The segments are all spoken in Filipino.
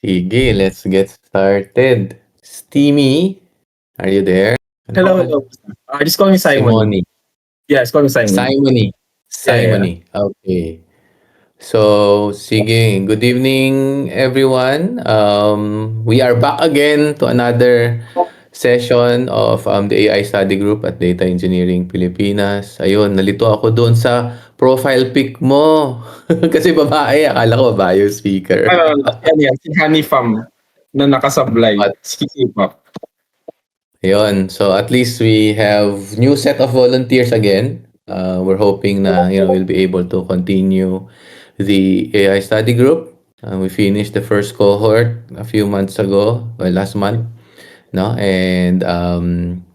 Sige, let's get started. Steamy, are you there? Ano Hello, pangalan? hello. Just call me Simon. Simone. Yeah, just call me Simon. Simone. Yeah, yeah. Simone. Okay. So, sige. Good evening, everyone. We are back again to another session of the AI Study Group at Data Engineering Pilipinas. Ayun, nalito ako doon sa profile pic mo. Kasi babae, akala ko babae yung speaker. Yan, yan. Si Honey Fam na nakasablay. Si K-pop. Ayun. So at least we have new set of volunteers again. We're hoping na we'll be able to continue the AI study group. We finished the first cohort a few months ago, or last month, no? And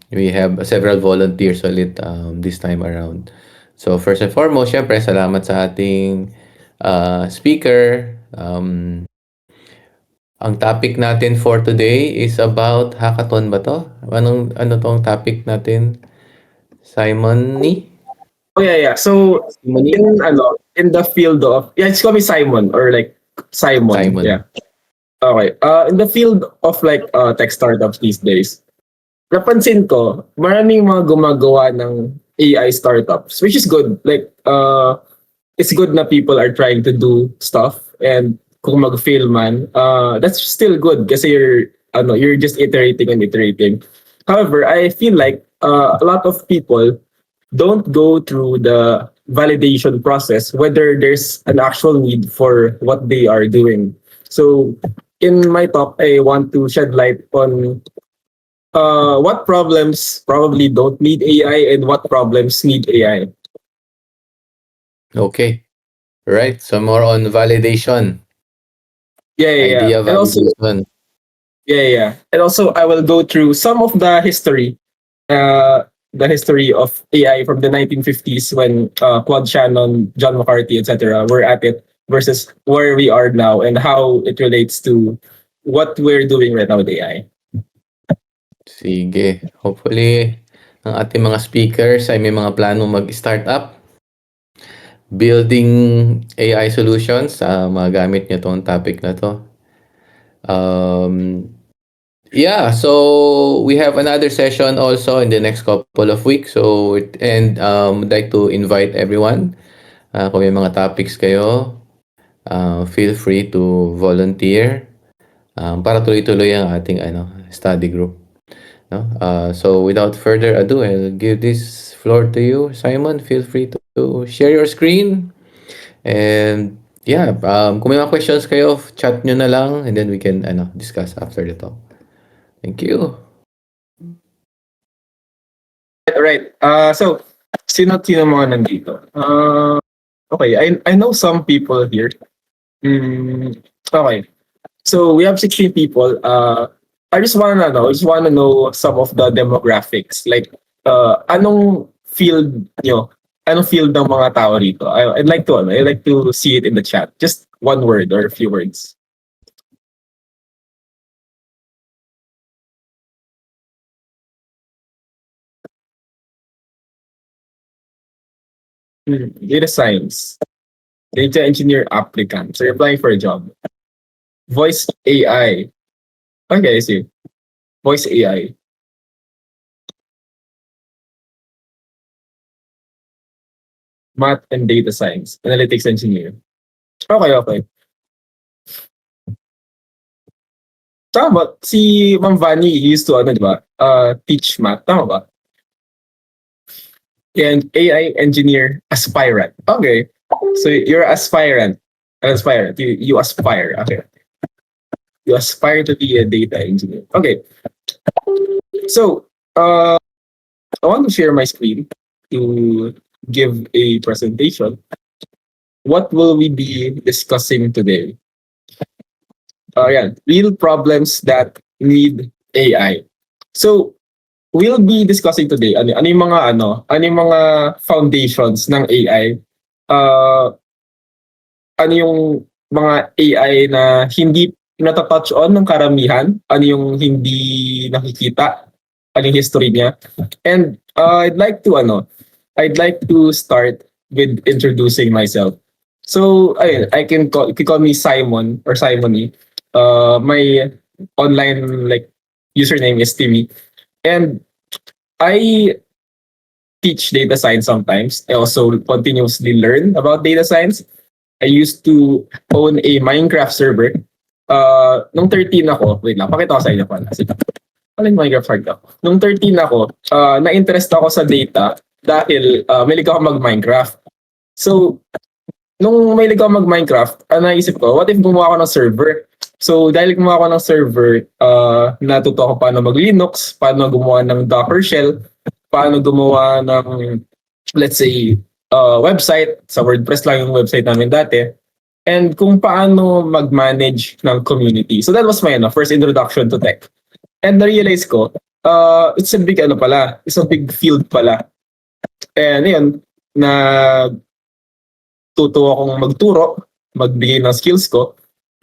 we have several volunteers ulit this time around. So first and foremost, syempre, salamat sa ating speaker. Ang topic natin for today is about hackathon ba 'to? Ano 'tong topic natin? Simony? Oh, yeah, yeah. So, Simony? in the field of, yeah, just call me Simon or like Simon. Simon. Yeah. Okay. In the field of like tech startups these days, napansin ko, maraming mga gumagawa ng AI startups, which is good. Like, it's good na people are trying to do stuff, and kung mag-fail man, that's still good kasi you're just iterating and iterating. However, I feel like a lot of people don't go through the validation process whether there's an actual need for what they are doing. So in my talk, I want to shed light on what problems probably don't need AI and what problems need AI. Okay. Right. So more on validation. Yeah, yeah, yeah. Idea And also, validation. yeah, yeah. And also, I will go through some of the history of AI from the 1950s when Claude Shannon, John McCarthy, etc. were at it versus where we are now and how it relates to what we're doing right now with AI. Sige. Hopefully, ang ating mga speakers ay may mga plano mag-startup, building AI solutions. Magamit niyo 'tong topic na 'to. Yeah, so we have another session also in the next couple of weeks. I'd like to invite everyone. Kung may mga topics kayo, feel free to volunteer para tuloy-tuloy ang ating study group. No? So without further ado, I'll give this floor to you, Simon. Feel free to share your screen. And yeah, kung may mga questions kayo, chat nyo na lang and then we can discuss after the talk. Thank you. Right. So, sino mga nandito? Okay, I know some people here. Okay. So we have 16 people. I just wanna know some of the demographics. Like, anong field nyo? Anong field ng mga tao rito? I'd like to see it in the chat. Just one word or a few words. Data science, data engineer applicant. So you're applying for a job. Voice AI. Okay, I see. Voice AI. Math and data science. Analytics engineer. Okay, okay. Tama ba? Si Ma'am Vanny used to, di ba? Teach math. Tama ba? And AI engineer aspirant. Okay. So you're aspirant. An aspirant. You aspire. Okay. You aspire to be a data engineer. Okay. So, I want to share my screen to give a presentation. What will we be discussing today? Real problems that need AI. So, we'll be discussing today ano yung mga foundations ng AI. Ano yung mga AI na hindi natatouch on ng karamihan, ano yung hindi nakikita, ano yung history niya. And I'd like to start with introducing myself. So, ayun, you can call me Simon or Simony. My online like username is Timmy, and I teach data science sometimes. I also continuously learn about data science. I used to own a Minecraft server. Nung 13 ako, wait lang, pakita ko sa inyo pala. Sige. Ano yung Minecraft server ako? Nung 13 ako, na-interest ako sa data dahil mahilig ako mag-Minecraft. So, nung mahilig ako mag-Minecraft, naisip ko, what if gumawa ako ng server? So, dahil gumawa ako ng server, natuto ako paano mag-Linux, paano gumawa ng Docker shell, paano gumawa ng, let's say, website. Sa WordPress lang yung website namin dati. And kung paano mag-manage ng community. So that was my first introduction to tech. And na-realize ko, it's a big it's a big field pala. And yun, tuto akong magturo, magbigay ng skills ko.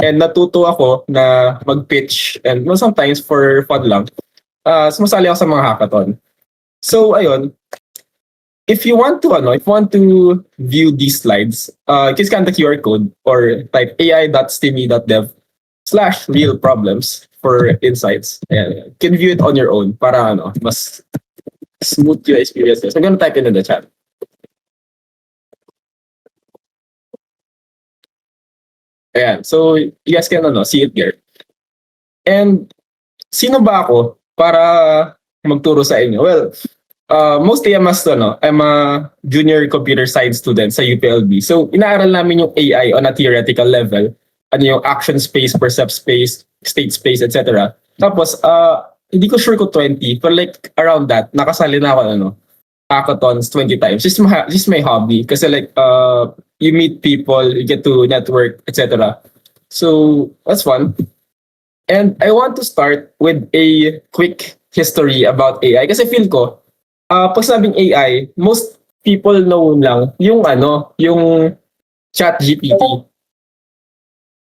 And natuto ako na mag-pitch and sometimes for fun lang. Sumasali ako sa mga hackathon. So ayun, if you want to view these slides, you can scan the QR code or type ai.stimmy.dev/real problems for insights. And you can view it on your own para mas smooth your experience. So I'm gonna type it in the chat. Ayan, so you guys can see it there. And sino ba ako para magturo sa inyo? Well, mostly I'm a junior computer science student sa UPLB. So, inaaral namin yung AI on a theoretical level. Ano yung action space, percept space, state space, etc. Tapos, hindi ko sure ko 20, but like around that, nakasali na ako hackathons 20 times. Just my hobby. Kasi like, you meet people, you get to network, etc. So, that's fun. And I want to start with a quick history about AI. Kasi feel ko, pag sabing AI, most people know lang yung ChatGPT.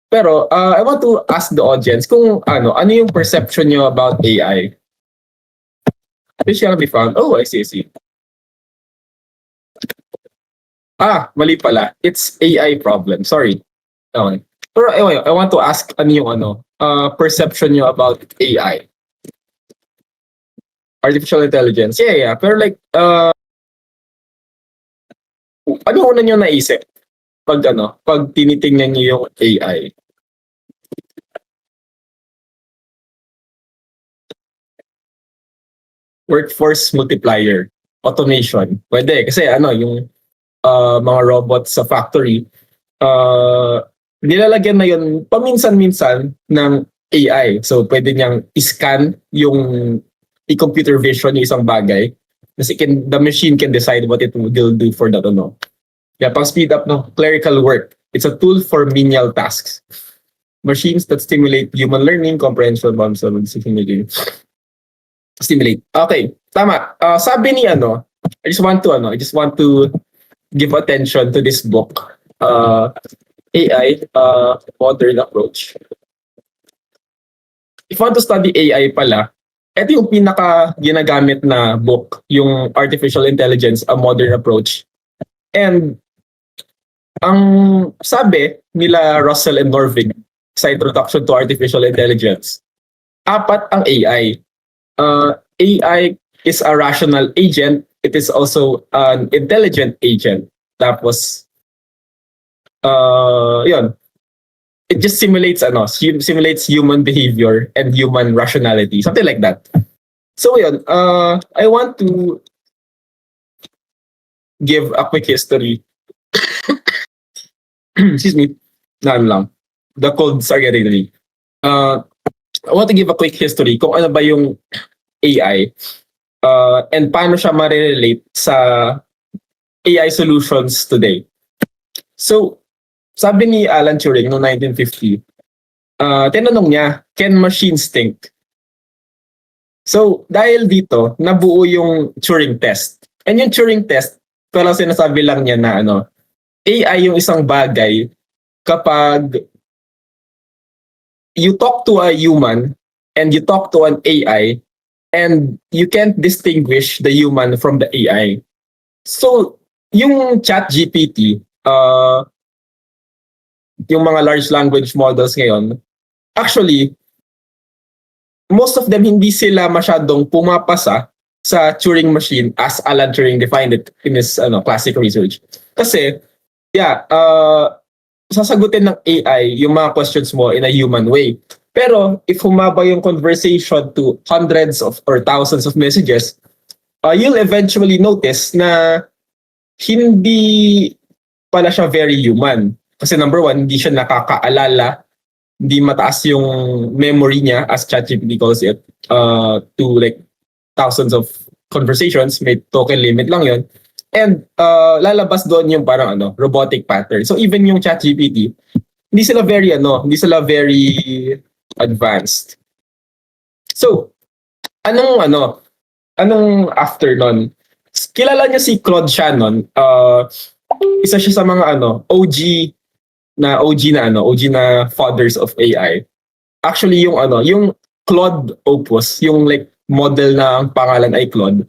Pero I want to ask the audience kung ano yung perception nyo about AI. This shall be found. Oh, I see. Mali pala. It's AI problem. Sorry. Okay. Pero anyway, I want to ask ano yung perception nyo about AI. Artificial intelligence. Yeah. Pero like, ano una nyo naisip pag tinitingnan nyo yung AI? Workforce multiplier. Automation. Pwede. Kasi yung mga robots sa factory, nilalagyan na yun paminsan-minsan ng AI. So, pwede niyang i-scan yung i-computer vision yung isang bagay. Kasi the machine can decide what it will do for that. Yeah, pang speed up ng clerical work. It's a tool for menial tasks. Machines that stimulate human learning, comprehension, stimulate. Okay, tama. Sabi ni I just want to give attention to this book. AI, Modern Approach. If you want to study AI pala, ito yung pinaka ginagamit na book, yung Artificial Intelligence, A Modern Approach. And ang sabi nila Russell and Norvig sa Introduction to Artificial Intelligence, 4 ang AI. AI is a rational agent. It is also an intelligent agent. Tapos, yun. It just simulates human behavior and human rationality, something like that. So yun, I want to give a quick history. Excuse me, lang. The codes are getting me. I want to give a quick history kung ano ba yung AI and paano siya ma-relate sa AI solutions today. So, sabi ni Alan Turing noong 1950, tinanong niya, can machines think? So, dahil dito, nabuo yung Turing test. And yung Turing test, parang sinasabi lang niya na AI yung isang bagay kapag you talk to a human and you talk to an AI and you can't distinguish the human from the AI. So, yung ChatGPT, yung mga large language models ngayon, actually, most of them hindi sila masyadong pumapasa sa Turing machine as Alan Turing defined it in his classic research. Kasi, sasagutin ng AI yung mga questions mo in a human way. Pero if humaba yung conversation to hundreds of or thousands of messages, you'll eventually notice na hindi pala siya very human. Kasi number one, hindi siya nakakaalala, hindi mataas yung memory niya, as ChatGPT calls it, to like thousands of conversations. May token limit lang yon. And lalabas doon yung parang robotic pattern. So even yung ChatGPT, hindi sila very advanced. So, anong after nun? Kilala niyo si Claude Shannon. Isa siya sa mga OG na fathers of AI. Actually yung Claude Opus, yung like model na ang pangalan ay Claude.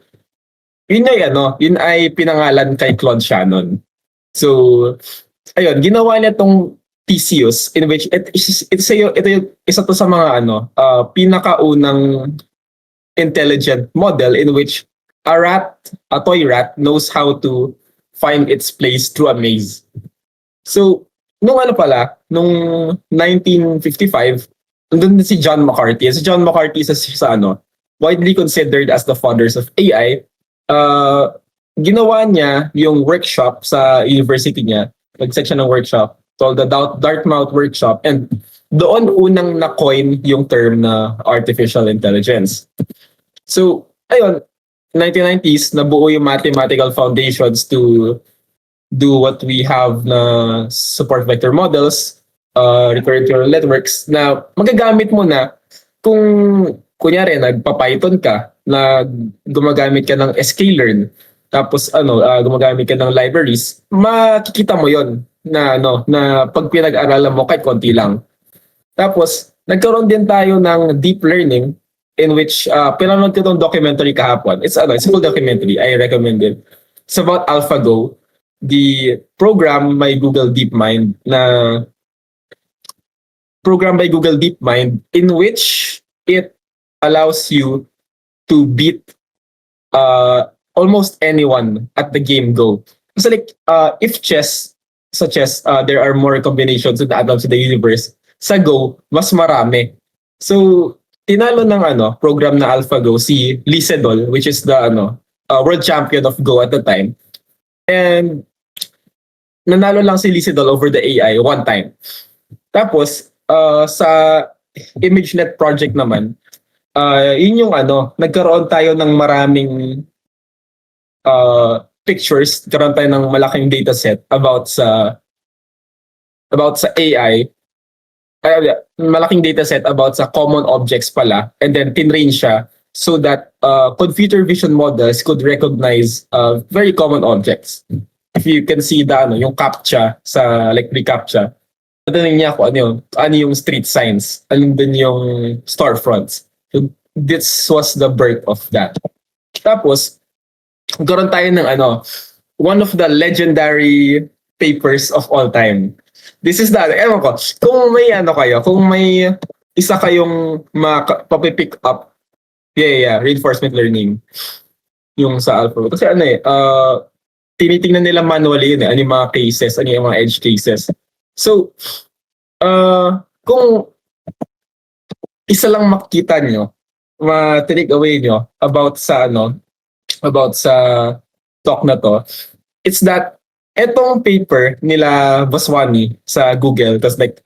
Yun ay pinangalan kay Claude Shannon. So, ayun, ginawa niya tong Theseus, in which ito isa to sa mga pinakaunang intelligent model in which a toy rat knows how to find its place through a maze. So, nung 1955, nandun si John McCarthy. Si John McCarthy sa widely considered as the fathers of AI. Ginawa niya yung workshop sa university niya. Nag-set siya ng workshop called the Dartmouth Workshop, and doon unang na-coin yung term na artificial intelligence. So, ayun, 1990s, nabuo yung mathematical foundations to do what we have na support vector models, recurrent neural networks, na magagamit mo na kung kunyari nagpa-Python ka, na gumagamit ka ng sklearn, tapos gumagamit ka ng libraries, makikita mo yon na pag pinag-aralan mo kahit konti lang. Tapos nagkaroon din tayo ng deep learning in which pinanood ko tong documentary kahapon. It's a full documentary. I recommend it. It's about AlphaGo, the program by Google DeepMind in which it allows you to beat almost anyone at the game Go. So like if chess, such as there are more combinations of the atoms in the universe, sa Go mas marami. So tinalo ng program na AlphaGo si Lee Sedol, which is the world champion of Go at the time. And nanalo lang si Lee Sedol over the AI one time. Tapos sa ImageNet project naman, yun yung nagkaroon tayo ng maraming pictures, nagkaroon tayo ng malaking dataset about sa AI. Malaking dataset about sa common objects pala, and then tinrain siya so that computer vision models could recognize very common objects. If you can see yung CAPTCHA sa like reCAPTCHA, tatanungin niya kung ano yung street signs, ano din yung storefronts. So, this was the birth of that. Tapos, nagkaroon tayo ng one of the legendary papers of all time. This is ewan ko, kung may kung may isa kayong papipick up, reinforcement learning, yung sa AlphaGo. Kasi tinitingnan nila manually yun ano yung mga cases, ano yung mga edge cases. So, kung isa lang makita nyo, ma-take away nyo about sa talk na to, it's that etong paper nila Vaswani sa Google, tas like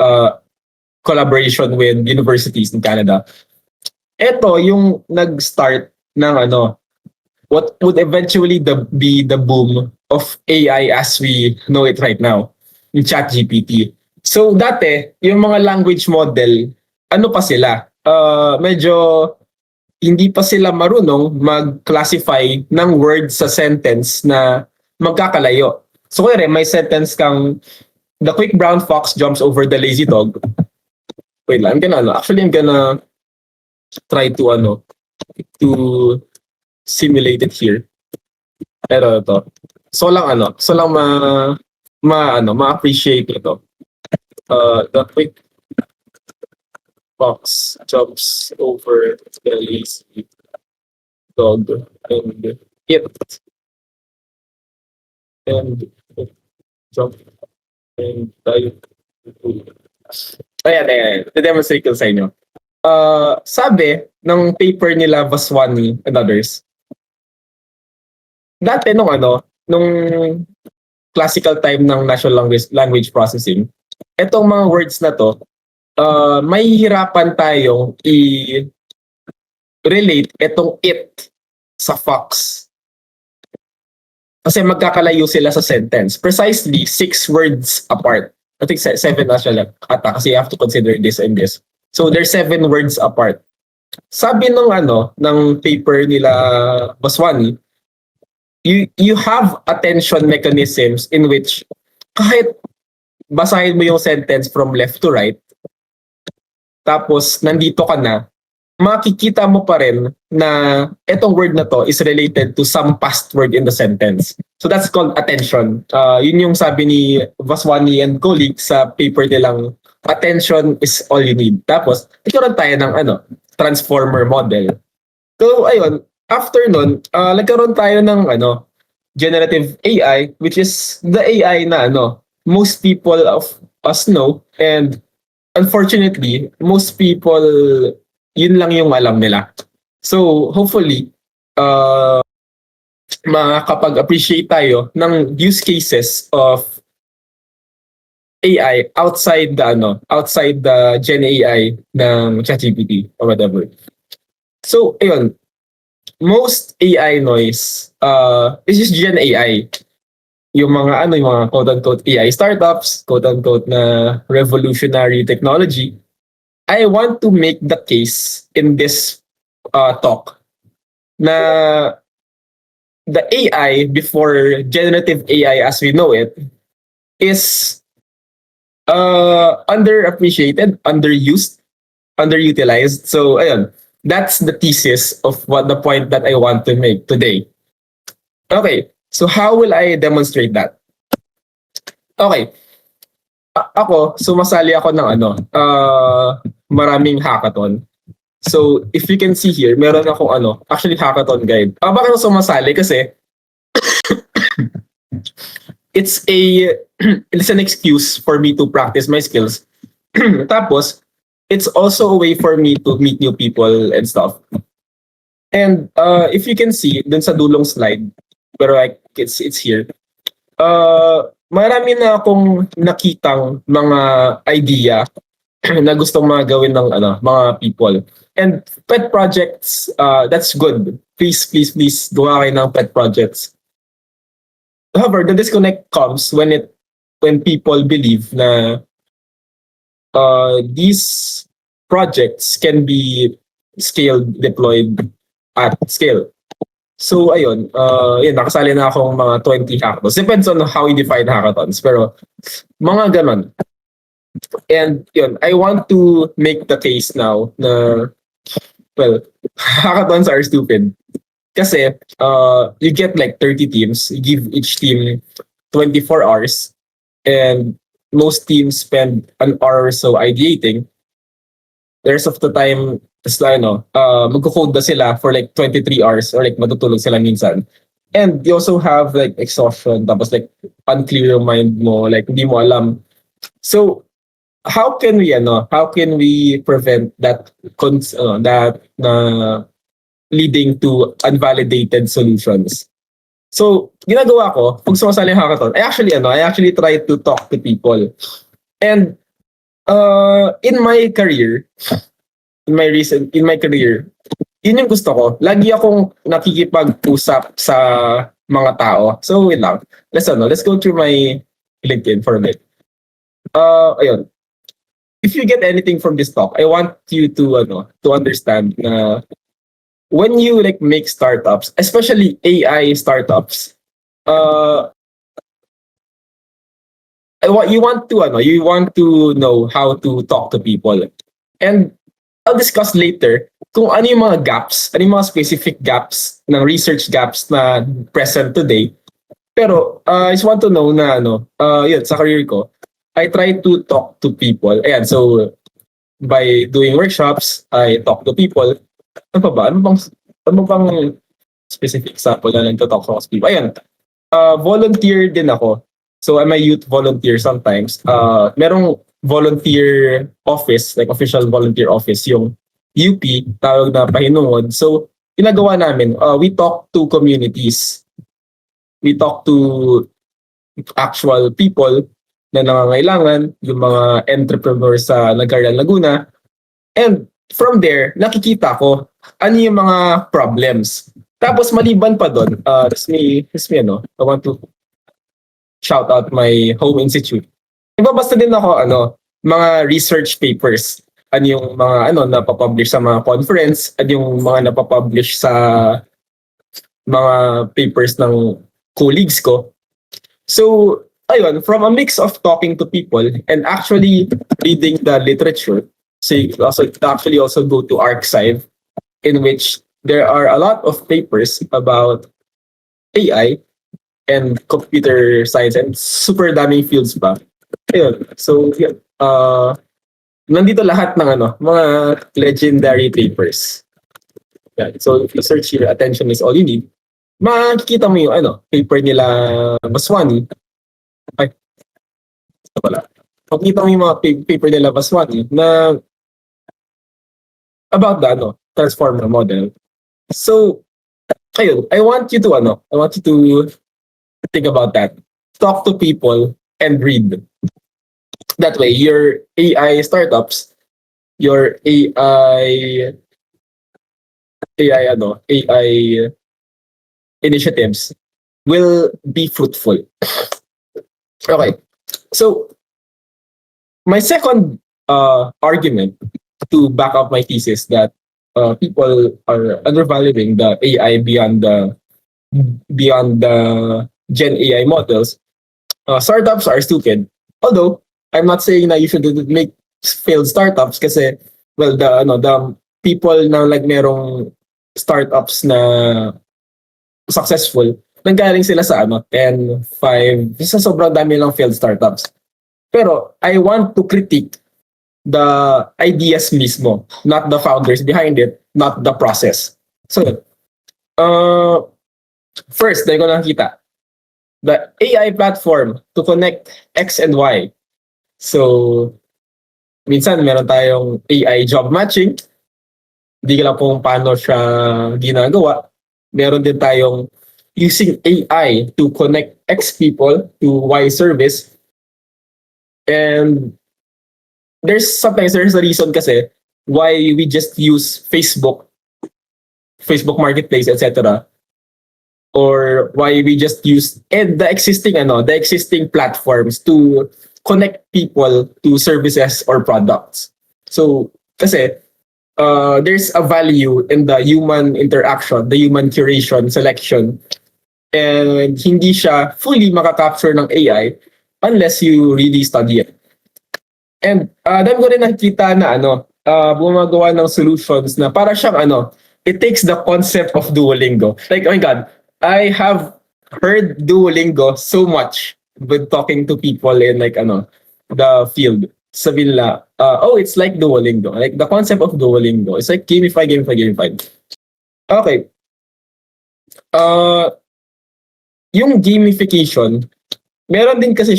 collaboration with universities in Canada, eto yung nag-start ng what would eventually be the boom of AI as we know it right now, yung ChatGPT. So dati, yung mga language model, pa sila? Medyo hindi pa sila marunong mag-classify ng word sa sentence na magkakalayo. So kaya may sentence kang, the quick brown fox jumps over the lazy dog. Wait lang, I'm gonna try to simulate it here. Pero ito. So lang ma-appreciate ito. The quick fox jumps over the lazy dog and it and jump and dive. Ayan. I-demonstrate ko sa inyo. Sabi ng paper nila Vaswani and others, dati nung classical time ng natural language processing, etong mga words na to, may hirapan tayong i-relate etong it sa fox. Kasi magkakalayo sila sa sentence. Precisely 6 words apart. I think 7 na siya ata kasi you have to consider this and this. So there's 7 words apart. Sabi ng paper nila Baswani, you have attention mechanisms in which kahit basahin mo yung sentence from left to right, tapos nandito ka na, makikita mo pa rin na etong word na to is related to some past word in the sentence. So that's called attention. Yun yung sabi ni Vaswani and colleagues sa paper nilang attention is all you need. Tapos, nagkaroon tayo ng transformer model. So, ayun, after nun, nagkaroon tayo ng generative AI, which is the AI na most people of us know, and unfortunately, most people yun lang yung alam nila. So, hopefully, makakapag-appreciate tayo ng use cases of AI outside the Gen AI ng ChatGPT or whatever. So, ayun, most AI noise is just Gen AI. Yung mga quote-unquote AI startups, quote-unquote na revolutionary technology. I want to make the case in this talk na the AI before generative AI as we know it is underappreciated, underused, underutilized. So ayun, that's the thesis of what the point that I want to make today. Okay, so how will I demonstrate that? Okay. Ako, sumasali ako ng maraming hackathon. So, if you can see here, meron akong actually hackathon guide. Bakit ako sumasali? Kasi it's an excuse for me to practice my skills. Tapos, it's also a way for me to meet new people and stuff. And if you can see, dun sa dulong slide, pero it's here. Marami na akong nakitang mga idea na gustong mga gawin ng mga people. And pet projects, that's good. Please gawa kayo ng pet projects. However, the disconnect comes when people believe na these projects can be deployed at scale. So ayun, nakasali na akong mga 20 hackathons. Depends on how you define hackathons, pero mga ganon. And yun, I want to make the case now na, well, hackathons are stupid. Kasi you get like 30 teams, you give each team 24 hours, and most teams spend an hour or so ideating. The rest of the time, magko-code na sila for like 23 hours or like matutulog sila minsan. And you also have like exhaustion, tapos like unclear yung mind mo, like hindi mo alam. So, how can we prevent that leading to unvalidated solutions? So, ginagawa ko, pag sumasali hackathon, I actually try to talk to people. And in my career, yun yung gusto ko. Lagi akong nakikipag-usap sa mga tao. So, wait lang. Let's go through my LinkedIn for a bit. Ayun. If you get anything from this talk, I want you to understand na when you like make startups, especially AI startups, you want to know how to talk to people. And I'll discuss later kung ano yung mga gaps, ano yung mga specific gaps ng research gaps na present today. Pero I just want to know na yun, sa career ko, I try to talk to people. Ayan, so by doing workshops, I talk to people. Ano pa ba? Ano pang specific example na nagto-talk sa people? Ayan, volunteer din ako. So I'm a youth volunteer sometimes. Merong volunteer office, like official volunteer office, yung UP, tawag na pahinungod. So ginagawa namin, we talk to communities. We talk to actual people na nangangailangan, yung mga entrepreneurs sa Nagaran, Laguna. And from there, nakikita ko ano yung mga problems. Tapos maliban pa doon, I want to shout out my home institute. Nagbabasa din ako mga research papers. Ano yung mga napapublish sa mga conference, ano yung mga napapublish sa mga papers ng colleagues ko. So, ayun, from a mix of talking to people and actually reading the literature, so you actually also go to Arxiv, in which there are a lot of papers about AI and computer science and super daming fields pa. Ayun. So, nandito lahat ng mga legendary papers. Yeah. So, if you search here, attention is all you need. Makikita mo yung paper nila Baswani. Ay, wala. Makikita mo yung mga paper nila Baswani na about the transformer model. So, ayun, I want you to think about that. Talk to people and read. That way, your AI startups, your AI initiatives will be fruitful. Okay. So, my second argument to back up my thesis that people are undervaluing the AI beyond the Gen AI models. Startups are stupid. Although I'm not saying that you should make failed startups kasi the people na like merong startups na successful, nanggaling sila sa 10, 5, sa sobrang dami lang failed startups. Pero I want to critique the ideas mismo, not the founders behind it, not the process. So, first, dahil ko nakita, the AI platform to connect X and Y. So, minsan meron tayong AI job matching. Hindi ko lang kung paano siya ginagawa. Meron din tayong using AI to connect X people to Y service. And sometimes there's a reason kasi why we just use Facebook Marketplace, etc. Or why we just use the existing platforms to connect people to services or products. So, kasi there's a value in the human interaction, the human curation, selection, and hindi siya fully makakapture ng AI unless you really study it. And dami ko rin nakikita na bumagawa ng solutions na para siyang it takes the concept of Duolingo. Like, oh my God, I have heard Duolingo so much with talking to people in the field. Sabi nila, it's like Duolingo. Like the concept of Duolingo. It's like gamify. Okay. Yung gamification, meron din kasi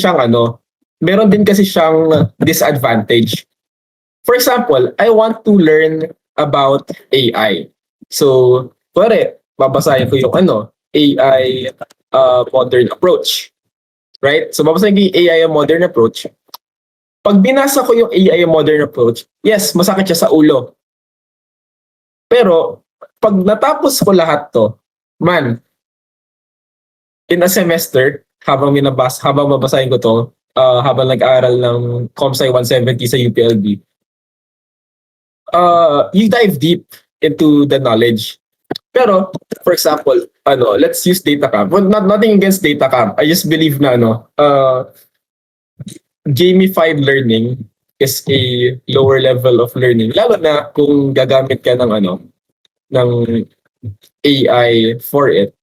siyang disadvantage. For example, I want to learn about AI. So, babasahin ko yung AI modern approach. Right? So, babasahin ko yung AI modern approach. Pag binasa ko yung AI modern approach, yes, masakit siya sa ulo. Pero, pag natapos ko lahat to, in a semester, habang babasahin ko to, habang nag-aaral ng ComSci 170 sa UPLB, you dive deep into the knowledge. Pero, for example, let's use Datacamp. Well, nothing against Datacamp. I just believe na gamified learning is a lower level of learning. Lalo na kung gagamit ka ng AI for it.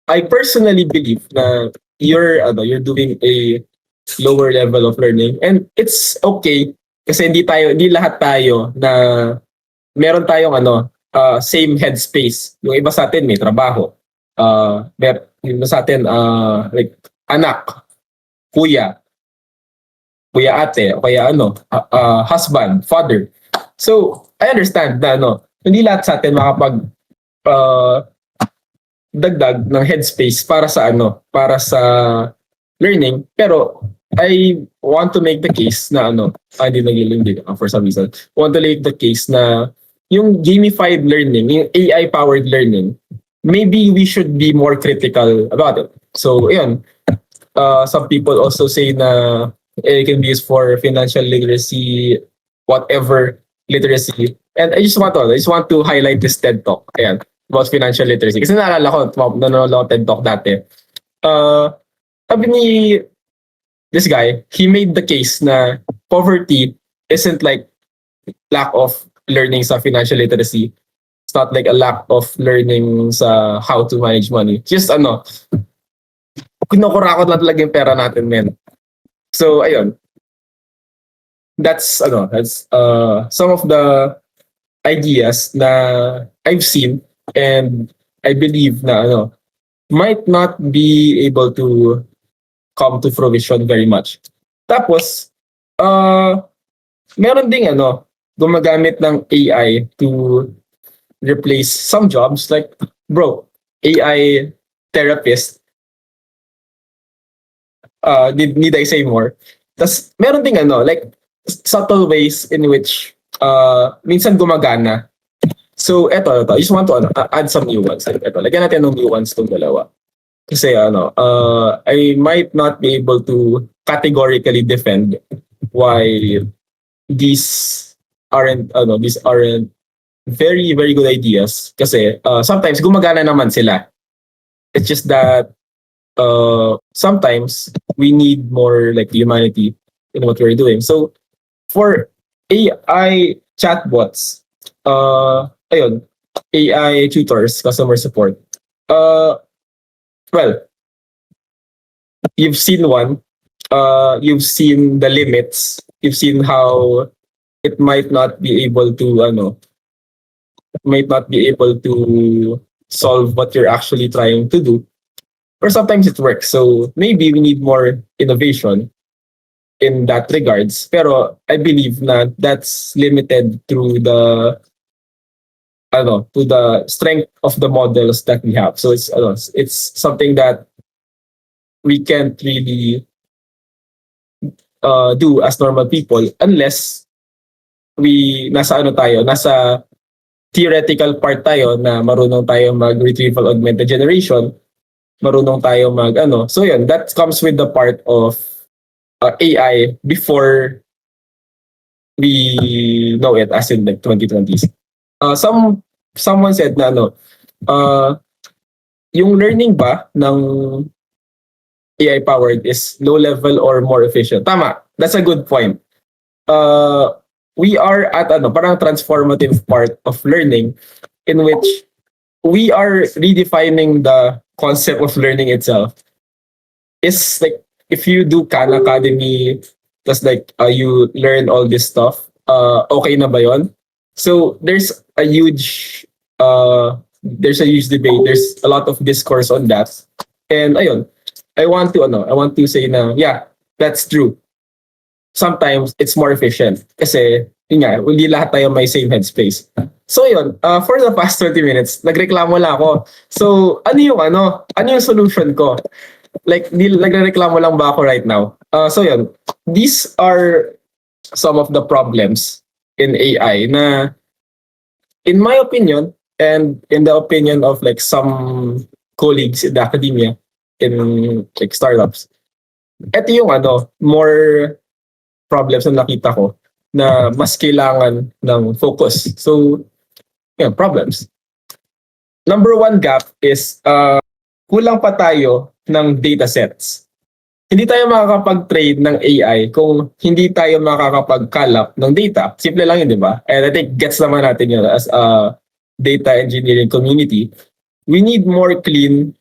I personally believe na you're doing a lower level of learning, and it's okay Kasi hindi lahat tayo na meron tayong same headspace. Yung iba sa atin may trabaho. Yung iba sa atin like anak, kuya, ate, o kaya husband, father. So, I understand na hindi lahat sa atin makapag uh, dagdag ng headspace para sa learning. Pero I want to make the case na hindi nagiling din for some reason. Want to make the case na yung gamified learning, yung AI-powered learning, maybe we should be more critical about it. So, yun. Some people also say na it can be used for financial literacy, whatever literacy. And I just want to highlight this TED Talk. Ayan, about financial literacy. Kasi naalala ko, nanonood ako TED Talk dati. Sabi ni this guy, he made the case na poverty isn't like lack of learning sa financial literacy. It's not like a lack of learning sa how to manage money. Just kinukurakot lang talaga yung pera natin, men. So, ayun. That's some of the ideas na I've seen and I believe na might not be able to come to fruition very much. Tapos, meron ding gumagamit ng AI to replace some jobs. Like, bro, AI therapist, need I say more? Tas meron ding like subtle ways in which minsan gumagana. So eto, I just want to add some nuance. Eto, lagyan natin ng nuance tong dalawa. Kasi I might not be able to categorically defend why these aren't very very good ideas kasi sometimes gumagana naman sila. It's just that sometimes we need more like humanity in what we're doing. So for AI chatbots, ayun, AI tutors, customer support. Well, you've seen one. You've seen the limits. You've seen how it might not be able to solve what you're actually trying to do. Or sometimes it works. So maybe we need more innovation in that regards. Pero I believe na that's limited through the to the strength of the models that we have. So it's something that we can't really do as normal people unless nasa theoretical part tayo na marunong tayo mag-retrieval augmented generation, marunong tayo so yun, that comes with the part of AI before we know it as in like 2020s. Someone said na yung learning ba ng AI powered is low level or more efficient. Tama, that's a good point. We are at parang transformative part of learning in which we are redefining the concept of learning itself. It's like if you do Khan Academy, plus like you learn all this stuff, okay na ba yon? So there's a huge debate. There's a lot of discourse on that. And ayun, I want to say na yeah, that's true. Sometimes it's more efficient kasi yun nga, hindi lahat tayo may same headspace. So yun, for the past 20 minutes, nagreklamo lang ako. So ano yung solution ko? Like, nagreklamo lang ba ako right now? So yun, these are some of the problems in AI na in my opinion and in the opinion of like some colleagues in the academia, in like startups, ito yung more problems na nakita ko na mas kailangan ng focus. So, yeah, problems. Number one gap is kulang pa tayo ng data sets. Hindi tayo makakapag-train ng AI kung hindi tayo makakapag-collab ng data. Simple lang yun, di ba? And I think gets naman natin yun as a data engineering community. We need more clean,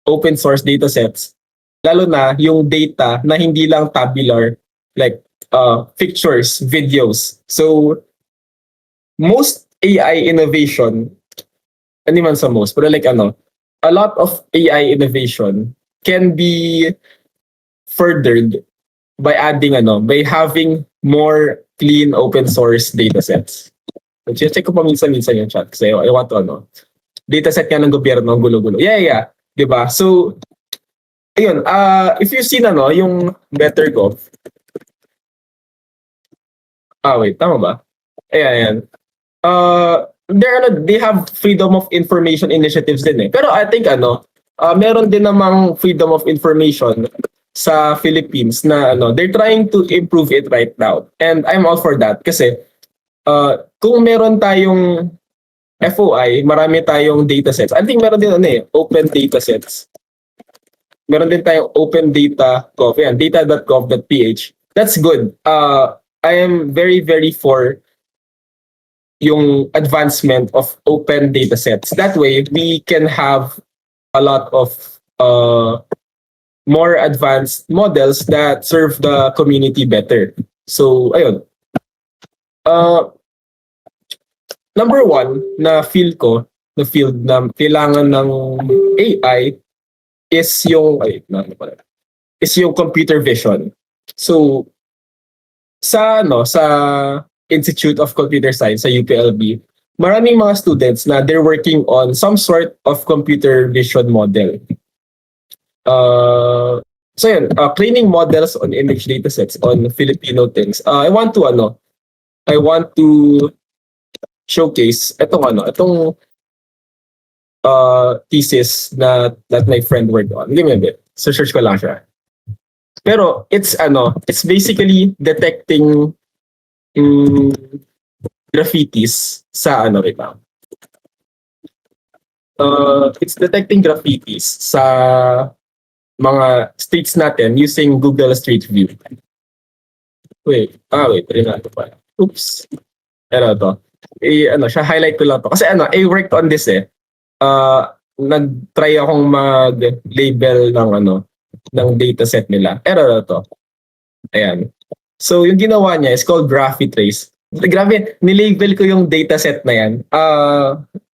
open source data sets. Lalo na yung data na hindi lang tabular, like pictures, videos. So most AI innovation, hindi man sa most, pero like a lot of AI innovation can be furthered by adding by having more clean open source datasets. So, check ko pa minsan-minsan yung chat kasi I want to dataset nga ng gobyerno, ang gulo-gulo. Yeah. 'Di ba? So, ayun, if you seen yung BetterGov. Wait, tama ba? Ayan. They have freedom of information initiatives din eh. Pero I think meron din namang freedom of information sa Philippines na they're trying to improve it right now. And I'm all for that kasi kung meron tayong FOI, marami tayong datasets. I think meron din open datasets. Meron din tayong open data.gov, yan, data.gov.ph. That's good. I am very, very for yung advancement of open datasets. That way, we can have a lot of more advanced models that serve the community better. So, ayun. Number one na feel ko, na field na kailangan ng AI is yung computer vision. So sa Institute of Computer Science sa UPLB, maraming mga students na they're working on some sort of computer vision model. So yun, training models on image datasets on Filipino things. I want to showcase itong thesis na that my friend worked on. Give me a bit. So search ko lang siya. Pero it's basically detecting graffitis sa it's detecting graffitis sa mga streets natin using Google Street View. Wait, rin natin pa. Oops. To. Siya highlight ko lang to. Kasi I worked on this nag-try akong mag-label ng dataset nila. To. Ayan. So, yung ginawa niya is called Graphitrace. Grabe, nilabel ko yung dataset na yan.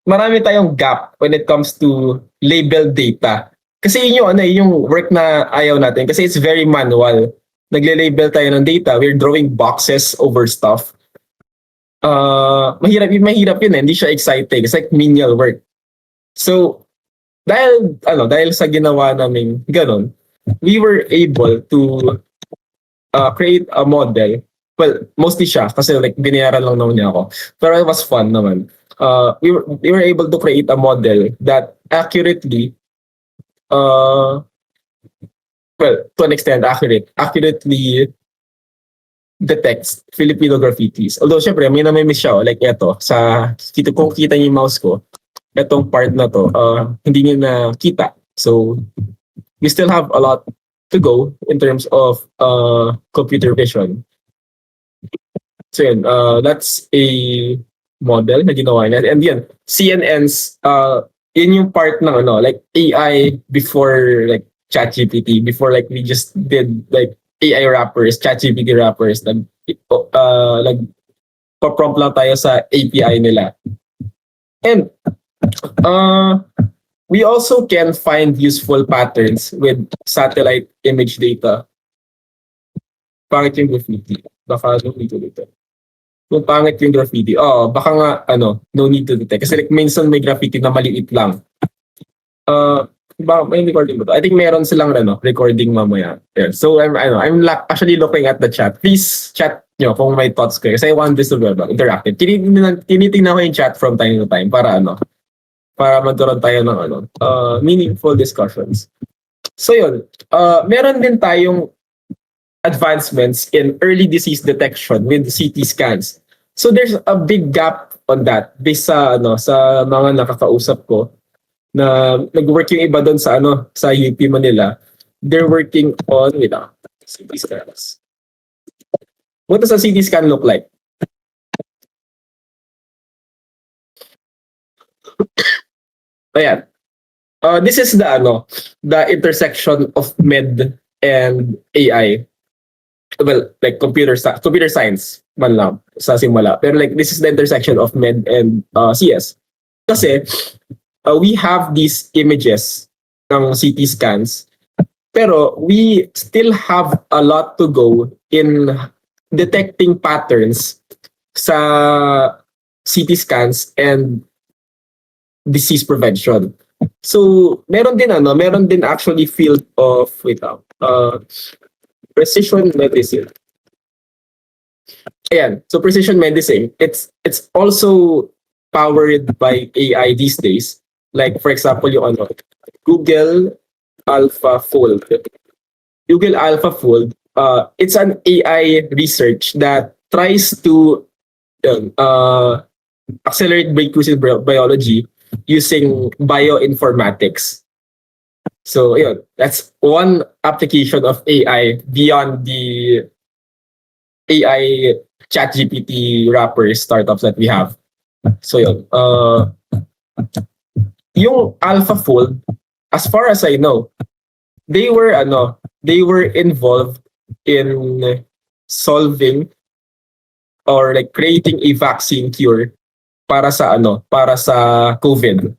Marami tayong gap when it comes to label data. Kasi yun yung work na ayaw natin. Kasi it's very manual. Nagle-label tayo ng data. We're drawing boxes over stuff. Mahirap yun eh. Hindi siya exciting. It's like menial work. So, dahil sa ginawa namin ganun, we were able to create a model. Well, mostly siya kasi like binayaran lang naman niya ako. Pero it was fun naman. We were able to create a model that accurately to an extent accurately detects Filipino graffitis. Although syempre may miss siya like eto kung kita niyo yung mouse ko, etong part na to hindi niyo na kita. So we still have a lot to go in terms of computer vision. So yun, that's a model na ginawa niya. And yun, CNNs, yun yung part ng like AI before like ChatGPT, before like we just did like AI wrappers, ChatGPT wrappers, pa-prompt lang tayo sa API nila. And we also can find useful patterns with satellite image data. Pangit yung graffiti. Baka no need to detect. Kung pangit yung graffiti, baka nga no need to detect. Kasi like minsan may graffiti na maliit lang. May recording ba to? I think meron silang recording mamaya. Yeah. So I'm actually looking at the chat. Please chat nyo kung may thoughts kayo. Kasi I want this to be interactive. Tinitingnan ko yung chat from time to time para magkaroon tayo ng meaningful discussions. So yun, meron din tayong advancements in early disease detection with CT scans. So there's a big gap on that based sa mga nakakausap ko na nag-work yung iba doon sa UP Manila. They're working on CT scans. What does a CT scan look like? Ayan. This is the intersection of med and AI. well, like computer science man lang sa simula. Pero like this is the intersection of med and CS. Kasi we have these images ng CT scans, pero we still have a lot to go in detecting patterns sa CT scans and disease prevention. So meron din actually field of precision medicine. Ayan. So precision medicine, it's also powered by AI these days. Like for example, yung Google AlphaFold. Google AlphaFold, it's an AI research that tries to accelerate breakthroughs in biology using bioinformatics. So that's one application of AI beyond the AI ChatGPT wrapper startups that we have. So yung AlphaFold, as far as I know, they were involved in solving or like creating a vaccine cure para sa COVID.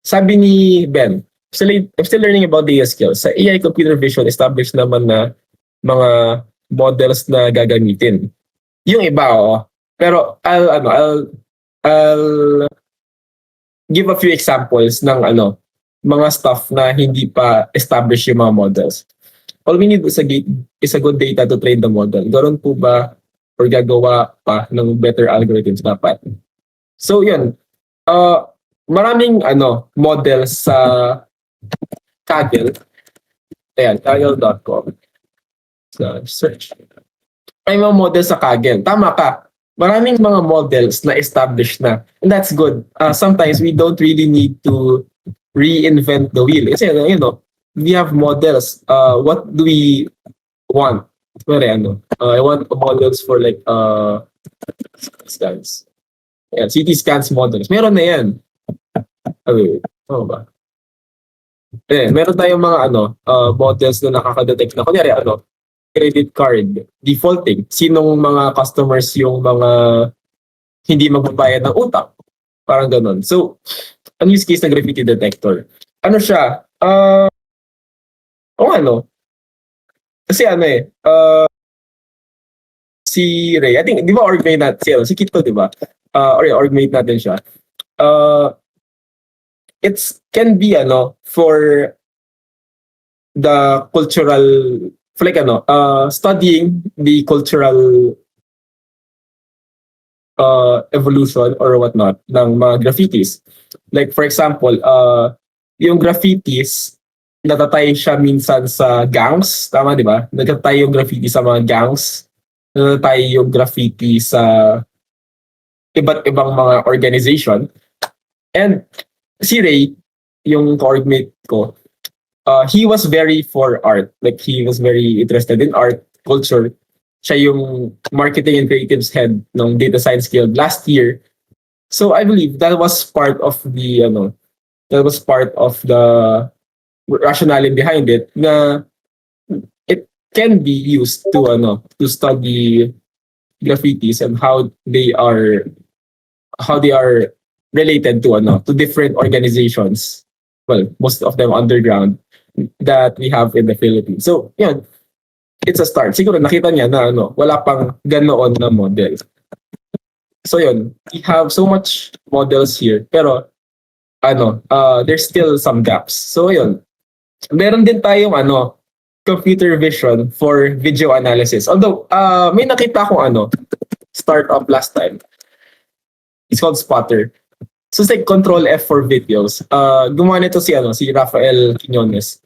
Sabi ni Ben, I'm still learning about the skills. Sa AI computer vision, established naman na mga models na gagamitin. Yung iba, pero I'll give a few examples ng mga stuff na hindi pa established yung mga models. All we need is a good data to train the model. Ganoon po ba or gagawa pa ng better algorithms dapat? So yun, maraming models sa Kaggle. Ayan, kaggle.com. So, search. May mga models sa Kaggle. Tama ka. Maraming mga models na established na. And that's good. Sometimes we don't really need to reinvent the wheel. Kasi we have models. What do we want? I want models for like scans. Ayan, CT scans models. Meron na yan. Okay. Ano ba? Meron tayong mga models na nakaka-detect na kunyari credit card defaulting. Sinong mga customers yung mga hindi magbabayad ng utang? Parang ganun. So, ang use case ng graffiti detector. Ano siya? Kasi si Ray, I think, di ba org-mate natin si Kito, di ba? Org-mate natin siya. It can be for the cultural, for like studying the cultural evolution or whatnot ng mga graffitis. Like for example, yung graffitis natatay siya minsan sa gangs, tama di ba? Natatay yung graffiti sa mga gangs, natatay yung graffiti sa iba't ibang mga organization. And si Ray, yung coordinate ko, he was very for art. Like he was very interested in art, culture. Siya yung marketing and creatives head ng Data Science Guild last year. So I believe that was part of the rationale behind it, na it can be used to study graffitis and how they are related to different organizations. Well, most of them underground that we have in the Philippines. So, yun, it's a start. Siguro nakita niya na wala pang ganoon na model. So yun, we have so much models here, pero there's still some gaps. So yun, meron din tayong computer vision for video analysis. Although may nakita akong startup last time. It's called Spotter. So it's like Control F for videos. Gumawa nito si Rafael Quiñones.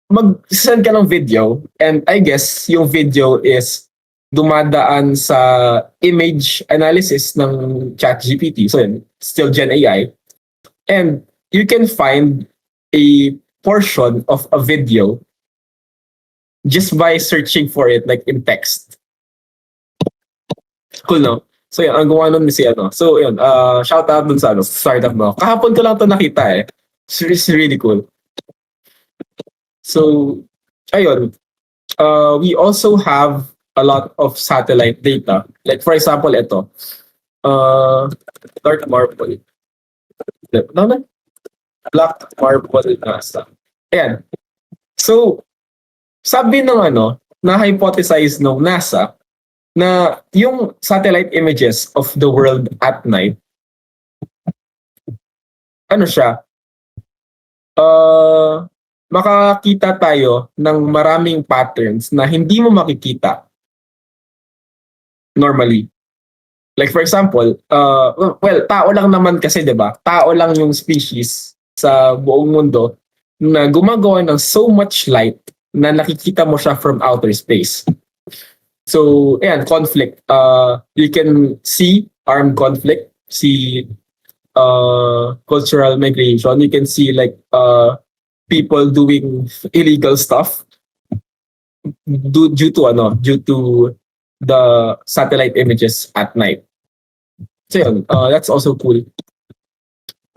Mag-send ka ng video, and I guess yung video is dumadaan sa image analysis ng ChatGPT. So yun, still Gen AI. And you can find a portion of a video just by searching for it like in text. Cool, no? So yun, ang gawa nun si So yun, shout out dun sa startup mo. Kahapon ko lang to nakita eh. It's really cool. So, ayun. we also have a lot of satellite data. Like for example, ito, dark marble. Tama? Black marble NASA. Ayan. So, sabi ng na-hypothesize ng NASA na yung satellite images of the world at night, siya, makakita tayo ng maraming patterns na hindi mo makikita normally. Like for example, tao lang naman kasi, 'di ba? Tao lang yung species sa buong mundo na gumagawa ng so much light na nakikita mo siya from outer space. So, ayan, conflict. You can see armed conflict, see cultural migration. You can see like people doing illegal stuff due to the satellite images at night. So yun, that's also cool.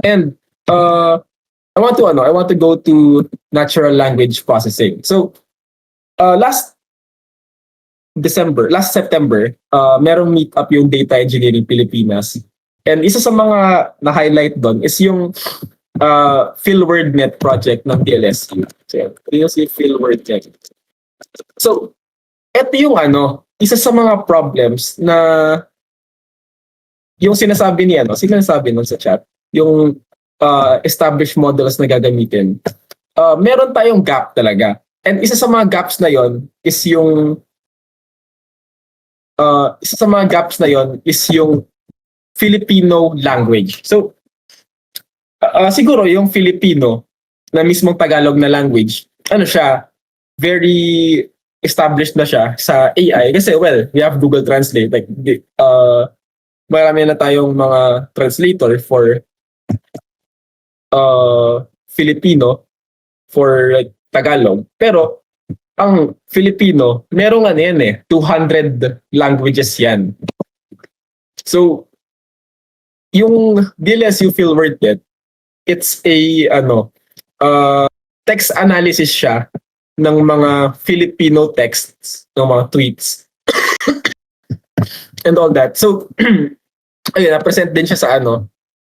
And I want to go to natural language processing. So last September, merong meet up yung Data Engineering Pilipinas. And isa sa mga na-highlight doon is yung PhilWordNet project ng DLSU. So, yung si PhilWordNet. So, ito yung isa sa mga problems na yung sinasabi niya, sinasabi nun sa chat, yung established models na gagamitin. Meron tayong gap talaga. And isa sa mga gaps na yon is yung Filipino language. So, siguro yung Filipino na mismong Tagalog na language, very established na siya sa AI. Kasi, we have Google Translate. Like, marami na tayong mga translator for Filipino, for like, Tagalog. Pero, ang Filipino, merong 200 languages yan. So, yung DLSU PhilWordNet, it's a text analysis siya ng mga Filipino texts, ng mga tweets and all that. So ayun, na-present din siya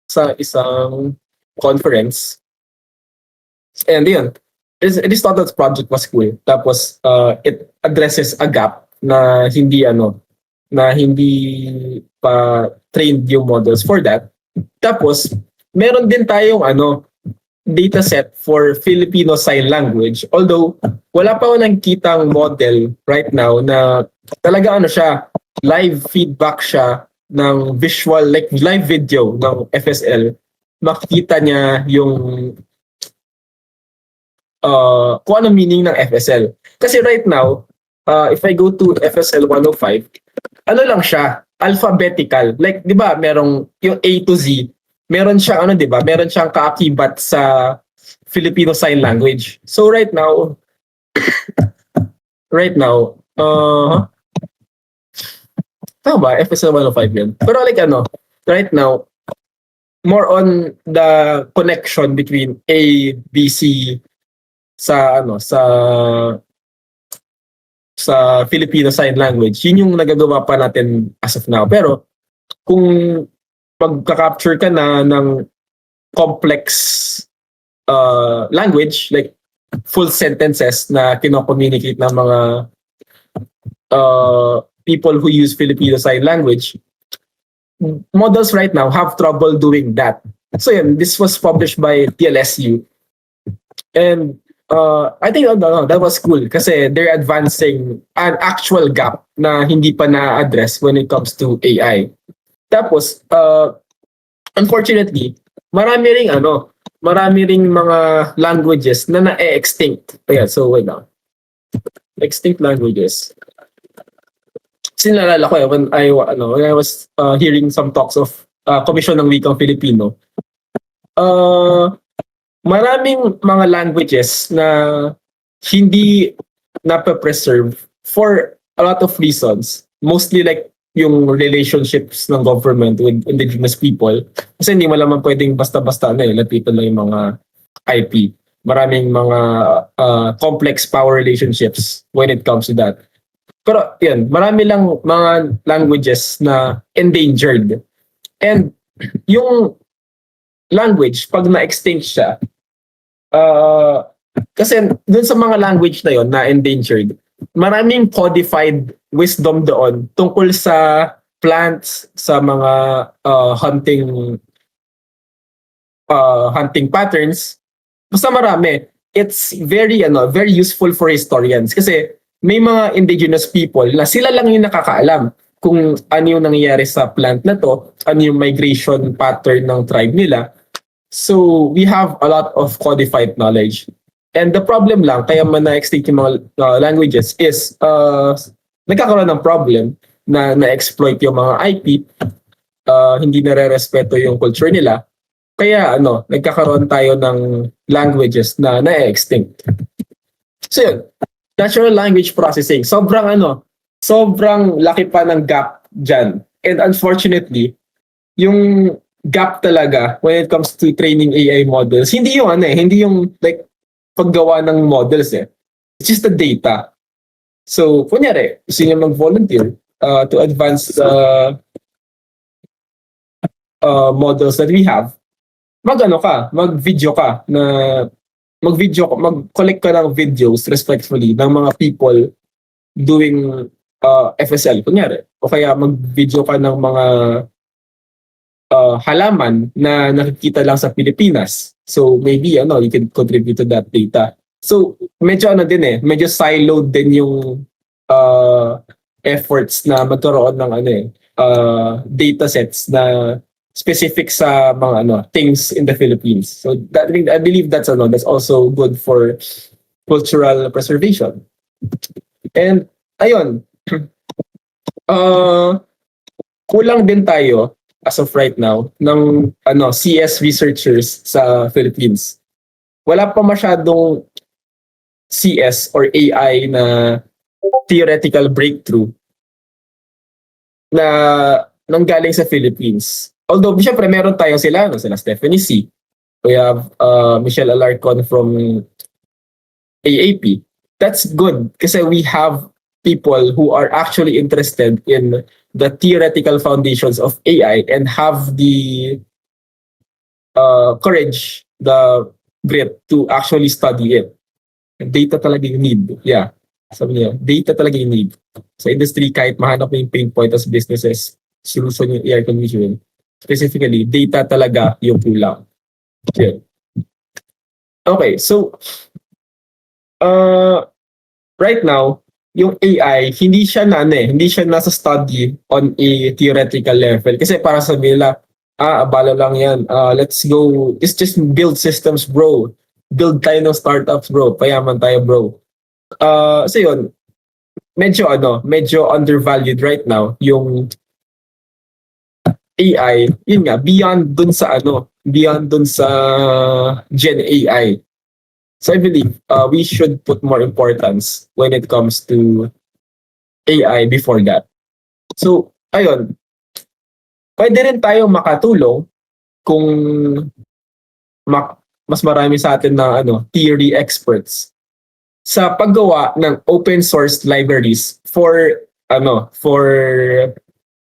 sa isang conference. And yun, I just thought that project was cool. Tapos it addresses a gap na hindi pa trained yung models for that. Tapos meron din tayong data set for Filipino Sign Language. Although wala pa ako nakikitang model right now na talaga siya, live feedback siya ng visual, like live video ng FSL. Makikita niya yung kung ano meaning ng FSL. Kasi right now, if I go to FSL 105, lang siya, alphabetical. Like, di ba, merong yung A to Z, meron siyang di ba? Meron siyang kaakibat sa Filipino Sign Language. So right now, tama ba? FSL 105 yan. Pero like right now, more on the connection between A, B, C sa Filipino Sign Language. Yun yung nagagawa pa natin as of now. Pero kung pagka-capture ka na ng complex language, like full sentences na kino-communicate ng mga people who use Filipino Sign Language, models right now have trouble doing that. So yun, this was published by TLSU. And I think that was cool kasi they're advancing an actual gap na hindi pa na-address when it comes to AI. Tapos, unfortunately, marami ring mga languages na na-extinct. Ayan, so wait now. Extinct languages. Sinalala ko when I was hearing some talks of Komisyon ng Wikang Filipino. Maraming mga languages na hindi na-preserve for a lot of reasons. Mostly like yung relationships ng government with indigenous people. Kasi hindi mo naman pwedeng basta-basta lapitan lang yung mga IP. maraming mga complex power relationships when it comes to that. Pero yun, marami lang mga languages na endangered. And yung language, pag na-extinct siya, kasi dun sa mga language na yon na endangered, maraming codified wisdom doon tungkol sa plants, sa mga hunting patterns. Basta marami. It's very useful for historians kasi may mga indigenous people na sila lang yung nakakaalam kung ano yung nangyayari sa plant na to, ano yung migration pattern ng tribe nila. So we have a lot of codified knowledge. And the problem lang, kaya man na-extinct yung mga languages is nagkakaroon ng problem na na-exploit yung mga IP, hindi nare-respeto yung culture nila. Kaya nagkakaroon tayo ng languages na na-extinct. So yun, natural language processing, sobrang laki pa ng gap dyan. And unfortunately, yung gap talaga when it comes to training AI models, hindi yung like paggawa ng models It's just the data. So, kunyari, gusto niyo mag-volunteer to advance models that we have, mag-collect ka ng videos respectfully ng mga people doing FSL, kunyari. O kaya mag-video ka ng mga halaman na nakikita lang sa Pilipinas. So maybe you can contribute to that data. So medyo medyo siloed din yung efforts na magkaroon ng data sets na specific sa mga things in the Philippines. So I believe that's also good for cultural preservation. And ayun, kulang din tayo as of right now ng CS researchers sa Philippines. Wala pa masyadong CS or AI na theoretical breakthrough na nanggaling sa Philippines. Although, syempre, meron tayo sila Stephanie C. We have Michelle Alarcon from AAP. That's good kasi we have people who are actually interested in the theoretical foundations of AI and have the courage, the grit to actually study it. Data talaga yung need. Yeah. Sabi niya, data talaga yung need. Sa industry, kahit mahanap mo yung pain point as businesses, solution yung air conditioning. Specifically, data talaga yung kulang. Yeah. Okay, so right now, yung AI, hindi siya nasa study on a theoretical level. Kasi para sa nila, abala lang yan. Let's just build systems, bro. Build tayo ng startups, bro. Payaman tayo, bro. So yun, medyo undervalued right now yung AI, yun nga, beyond dun sa Gen AI. So I believe we should put more importance when it comes to AI before that. So, ayun, pwede rin tayo makatulong kung mas marami sa atin na theory experts sa paggawa ng open source libraries for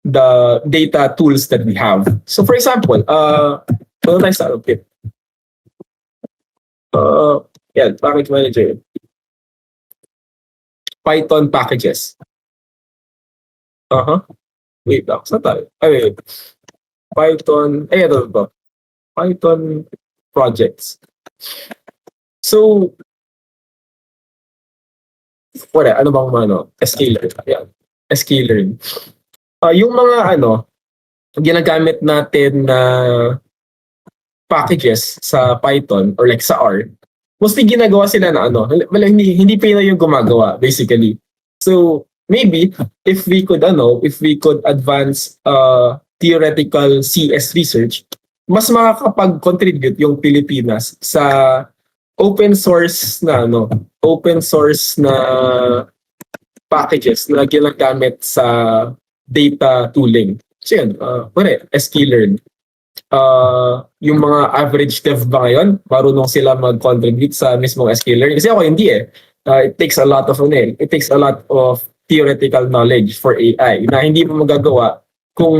the data tools that we have. So for example, ano tayo sa okay. Package manager. Python packages. Wait lang, saan tayo? Wait. Python, ito. Python projects. So, ano bang Scalar. Yeah. Scalar. Yung mga ginagamit natin na packages sa Python or like sa R, mostly ginagawa sila na hindi pa yung gumagawa basically. So maybe if we could advance theoretical CS research, mas makakapag-contribute yung Pilipinas sa open source na packages na ginagamit sa data tooling. So yun, sklearn. yung mga average dev ba ngayon, marunong sila mag-contribute sa mismong SQL learning? Kasi ako hindi eh. It takes a lot of it takes a lot of theoretical knowledge for AI na hindi mo magagawa kung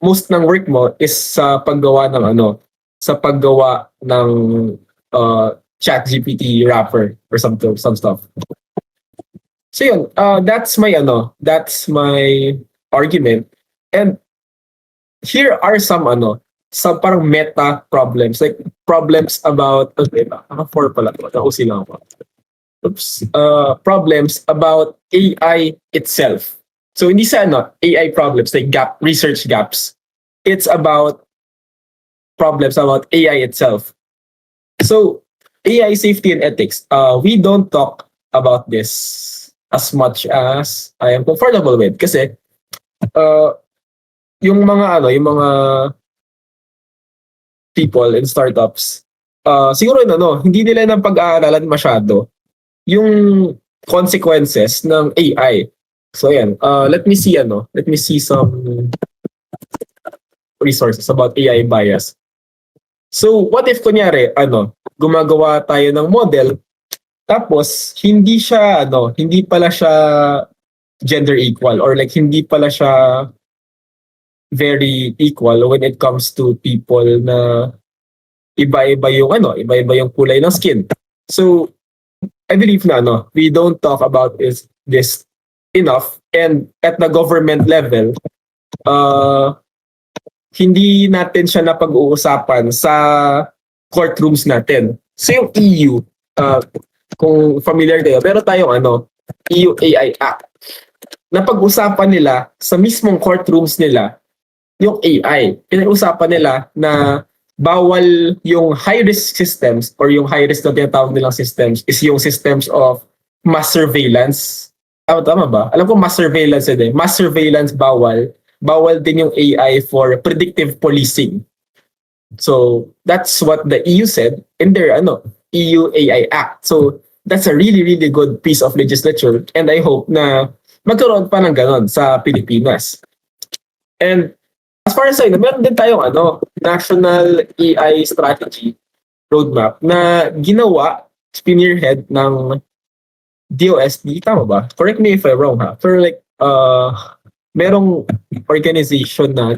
most ng work mo is sa paggawa ng sa paggawa ng ChatGPT wrapper or some stuff. So yun, that's my argument. And here are some parang meta problems, like problems about four pala to, nausi lang ako. Problems about AI itself. So hindi sa AI problems like research gaps. It's about problems about AI itself. So AI safety and ethics. We don't talk about this as much as I am comfortable with kasi yung mga people in startups, siguro hindi nila nang pag-aaralan masyado yung consequences ng AI. So ayan, let me see some resources about AI bias. So what if kunyari gumagawa tayo ng model tapos hindi pala siya gender equal or like hindi pala siya very equal when it comes to people na iba-iba yung kulay ng skin. So I believe na we don't talk about this enough, and at the government level hindi natin siya napag-uusapan sa courtrooms natin. So yung EU, kung familiar kayo, pero tayong EU AI Act. Napag-usapan nila sa mismong courtrooms nila yung AI. Pinag-usapan nila na bawal yung high-risk systems or yung high-risk na tinatawag nilang systems is yung systems of mass surveillance. Tama ba? Alam ko mass surveillance din. Mass surveillance bawal. Bawal din yung AI for predictive policing. So that's what the EU said in their EU AI Act. So that's a really, really good piece of legislature, and I hope na magkaroon pa ng ganon sa Pilipinas. And as far as I know, meron din tayong national AI strategy roadmap na ginawa, spearhead ng DOST, tama ba? Correct me if I'm wrong ha. Pero like, merong organization na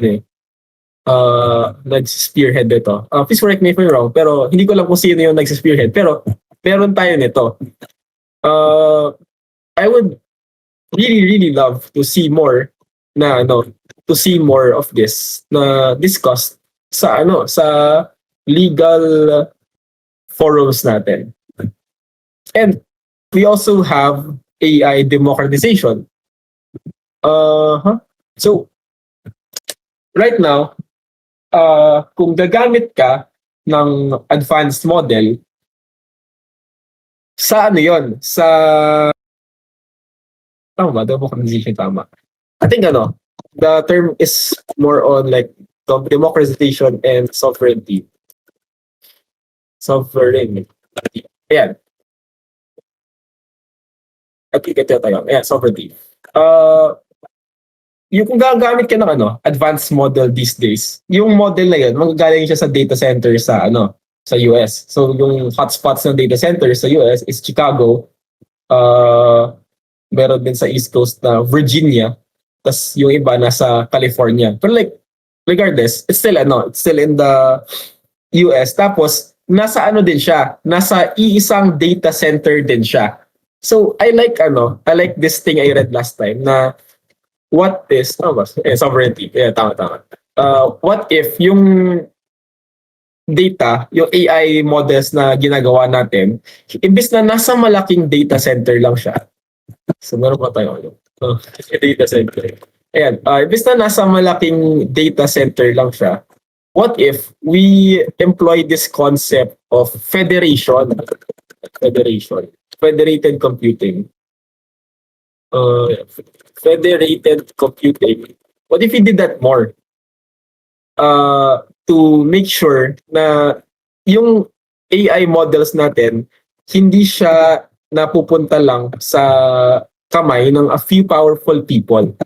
nag-spearhead nito. Please correct me if I'm wrong, pero hindi ko lang kung sino yung nag-spearhead. Pero meron tayo nito. I would really, really love to see more to see more of this na discussed sa legal forums natin. And we also have AI democratization. So right now, kung gagamit ka ng advanced model sa sa tama ba? Democratization, tama. I think the term is more on like democratization and sovereignty. Sovereignty. Ayan. I think ito tayo. Ayan, sovereignty. Yung kung gagamit ka ng advanced model these days, yung model na yun, magagaling siya sa data center sa sa US. So yung hotspots ng data center sa US is Chicago, meron din sa East Coast na Virginia, tas yung iba nasa California. Pero like regardless, it's still in the US. Tapos nasa din siya, nasa iisang data center din siya. So I like this thing I read last time na what is sovereignty. Yeah, tama. What if yung data, yung AI models na ginagawa natin, imbis na nasa malaking data center lang siya. So meron pa tayo data center. Ayan, imbis na nasa malaking data center lang siya, what if we employ this concept of federated computing? Federated computing. What if we did that more? To make sure na yung AI models natin hindi siya napupunta lang sa kamay ng a few powerful people.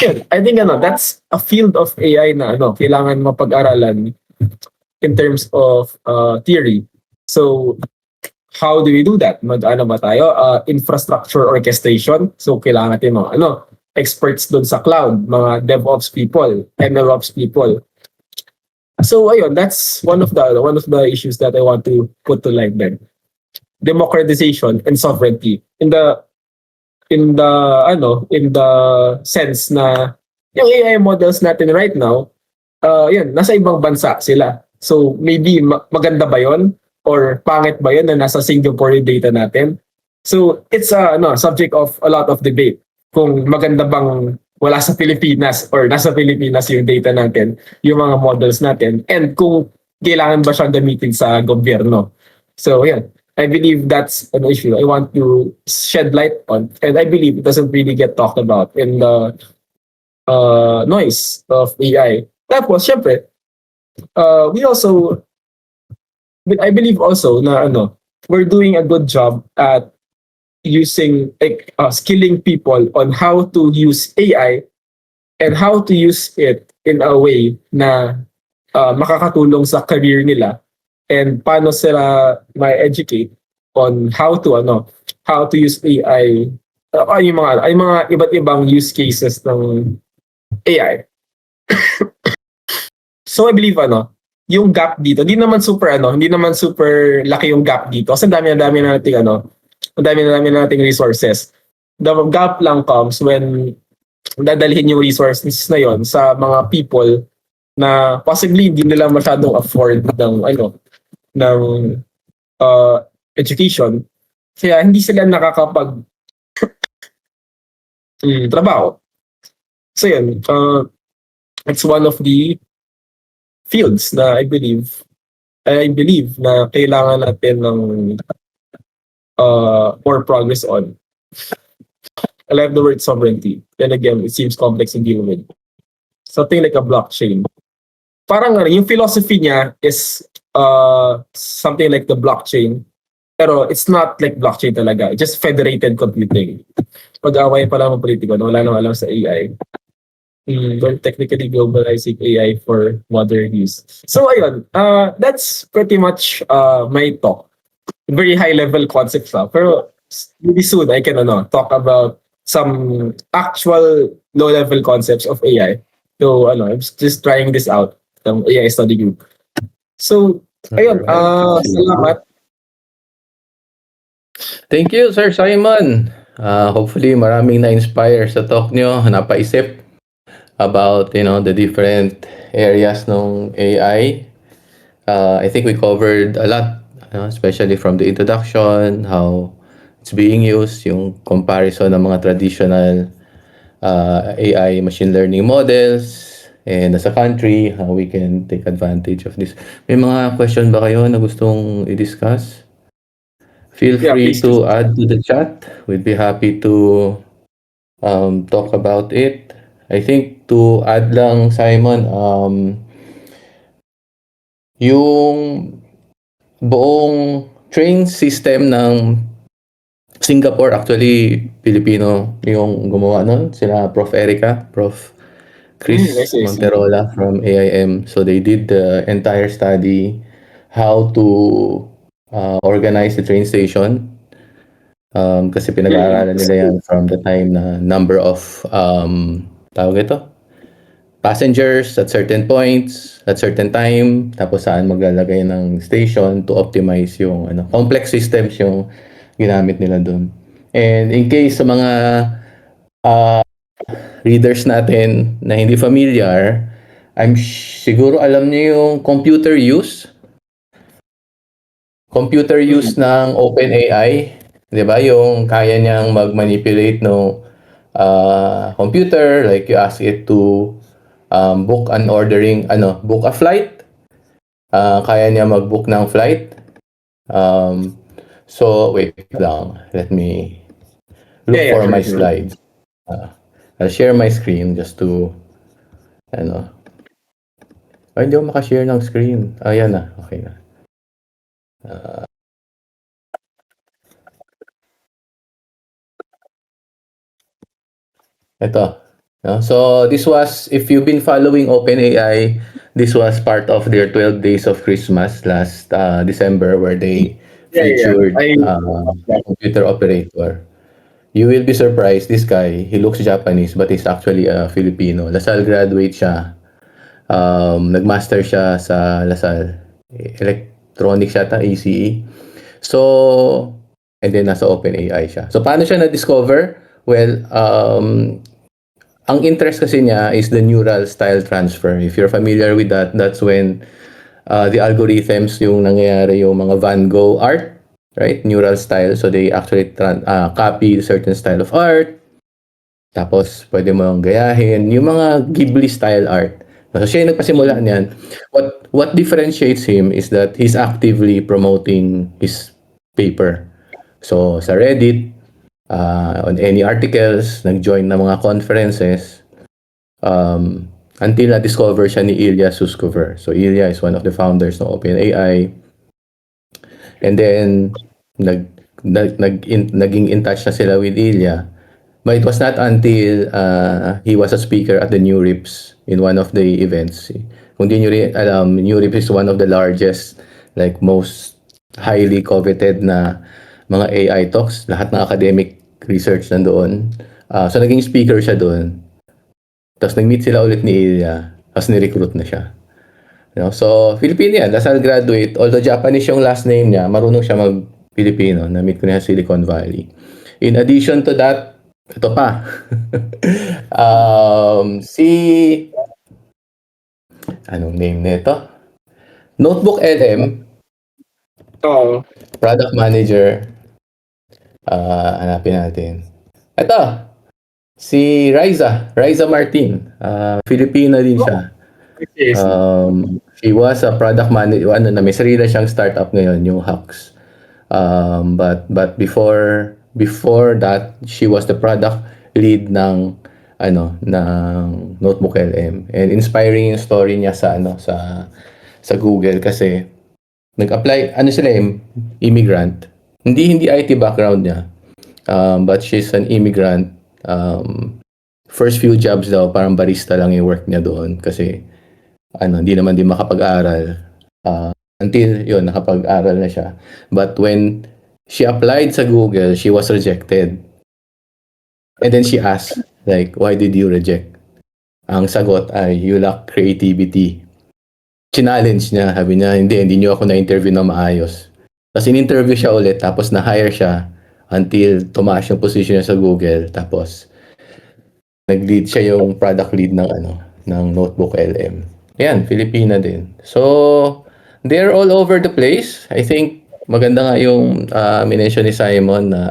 Yun, I think that's a field of AI na kailangan mapag-aralan in terms of theory. So how do we do that? Mag-ano ba tayo? Infrastructure orchestration. So kailangan natin mga experts doon sa cloud, mga DevOps people, MLOps people. So ayun, that's one of the issues that I want to put to light then. Democratization and sovereignty. In the sense na yung AI models natin right now, yun, nasa ibang bansa sila. So maybe maganda ba yon or pangit ba yon na nasa Singapore yung data natin? So it's a subject of a lot of debate kung maganda bang wala sa Pilipinas or nasa Pilipinas yung data natin, yung mga models natin, and kung kailangan ba siyang gamitin sa gobyerno. So yeah, I believe that's an issue I want to shed light on, and I believe it doesn't really get talked about in the noise of AI. Tapos, syempre, we also, I believe also na we're doing a good job at using, like, skilling people on how to use AI and how to use it in a way na makakatulong sa career nila, and paano sila ma-educate on how to use AI, yung mga iba't ibang use cases ng AI. So I believe yung gap dito, hindi naman super laki yung gap dito kasi ang dami na nating resources. The gap lang comes when dadalhin yung resources na yon sa mga people na possibly hindi nila masyadong afford ng education, kaya hindi sila nakakapag trabaho. So yun, it's one of the fields na I believe na kailangan natin ng more progress on. I like the word sovereignty. Then again, it seems complex in dealing with. Something like a blockchain. Parang yung philosophy niya is something like the blockchain. Pero it's not like blockchain talaga. It's just federated computing. Pag-away pa lang ng politiko na wala nang alam sa AI. We're technically globalizing AI for modern use. So ayun, that's pretty much my talk. Very high level concepts lang. Pero maybe soon I can talk about some actual low level concepts of AI. So I'm just trying this out ng AI study group. So ayun, Alright. salamat. Thank you, Sir Simon. Hopefully maraming na-inspire sa talk nyo, napaisip about the different areas ng AI. I think we covered a lot, especially from the introduction, how it's being used, yung comparison ng mga traditional AI machine learning models, and as a country, how we can take advantage of this. May mga question ba kayo na gustong i-discuss? Feel Yeah, free please. to add to the chat. We'd be happy to talk about it. I think to add lang, Simon, yung buong train system ng Singapore, actually, Pilipino yung gumawa nun. Sila Prof. Erica, Prof. I Chris see, I see. Monterola from AIM. So they did the entire study how to organize the train station. Kasi pinag-aaralan nila yan from the time na number of tawag ito, passengers at certain points, at certain time, tapos saan maglalagay ng station to optimize yung complex systems yung ginamit nila doon. And in case sa mga readers natin na hindi familiar, siguro alam niyo yung computer use ng OpenAI, 'di ba? Yung kaya niyang mag-manipulate no computer, like you ask it to book a flight. Kaya niya mag-book ng flight. So wait lang, let me look Yeah, for sure, my sure. slides. I'll share my screen just to ano. Ay, hindi ako maka-share ng screen. Ayan na, okay na. Ito, No? So this was, if you've been following OpenAI, this was part of their 12 Days of Christmas last December, where they Yeah, yeah. featured I computer operator. You will be surprised, this guy, he looks Japanese but he's actually a Filipino. Lasal graduate siya. Nagmaster siya sa Lasal. Electronics yata, ACE. So, and then nasa OpenAI siya. So, paano siya na-discover? Well, ang interest kasi niya is the neural style transfer. If you're familiar with that, that's when the algorithms yung nangyayari yung mga Van Gogh art, right? Neural style. So they actually copy certain style of art. Tapos pwede mo ang gayahin. Yung mga Ghibli style art. So siya yung nagpasimula niyan. What differentiates him is that he's actively promoting his paper. So sa Reddit, on any articles, nag-join na mga conferences, until na-discover siya ni Ilya Sutskever. So Ilya is one of the founders ng OpenAI. And then naging in touch na sila with Ilya. But it was not until he was a speaker at the New Rips in one of the events. Kung di nyo rin alam, New Rips is one of the largest, like most highly coveted na mga AI talks. Lahat ng academic research nandoon. So naging speaker siya doon. Tapos nag-meet sila ulit ni Ilya. Tapos ni-recruit na siya. You know? So, Filipino yan. Lasal graduate. Although Japanese yung last name niya, marunong siya mag-Filipino. Na-meet ko niya sa Silicon Valley. In addition to that, ito pa. Si... Anong name nito? Notebook LM. Oo. Product manager. Hanapin natin. Ito. Si Riza Martin. Filipina din siya. Yes. She was a product manager. May sarili siyang startup ngayon, yung Hux. But before that, she was the product lead ng Notebook LM. And inspiring yung story niya sa Google kasi nag-apply, sila, immigrant. Hindi IT background niya. But she's an immigrant. First few jobs daw, parang barista lang yung work niya doon kasi hindi naman din makapag-aral. Until yun, nakapag-aral na siya. But when she applied sa Google, she was rejected. And then she asked, like, why did you reject? Ang sagot ay, you lack creativity. Challenge niya, sabi niya, hindi niyo ako na-interview na maayos. Tapos in-interview siya ulit, tapos na-hire siya until tumaas yung position niya sa Google. Tapos, nag-lead siya yung product lead ng Notebook LM. Yan, Filipina din. So, they're all over the place. I think maganda nga yung minention ni Simon na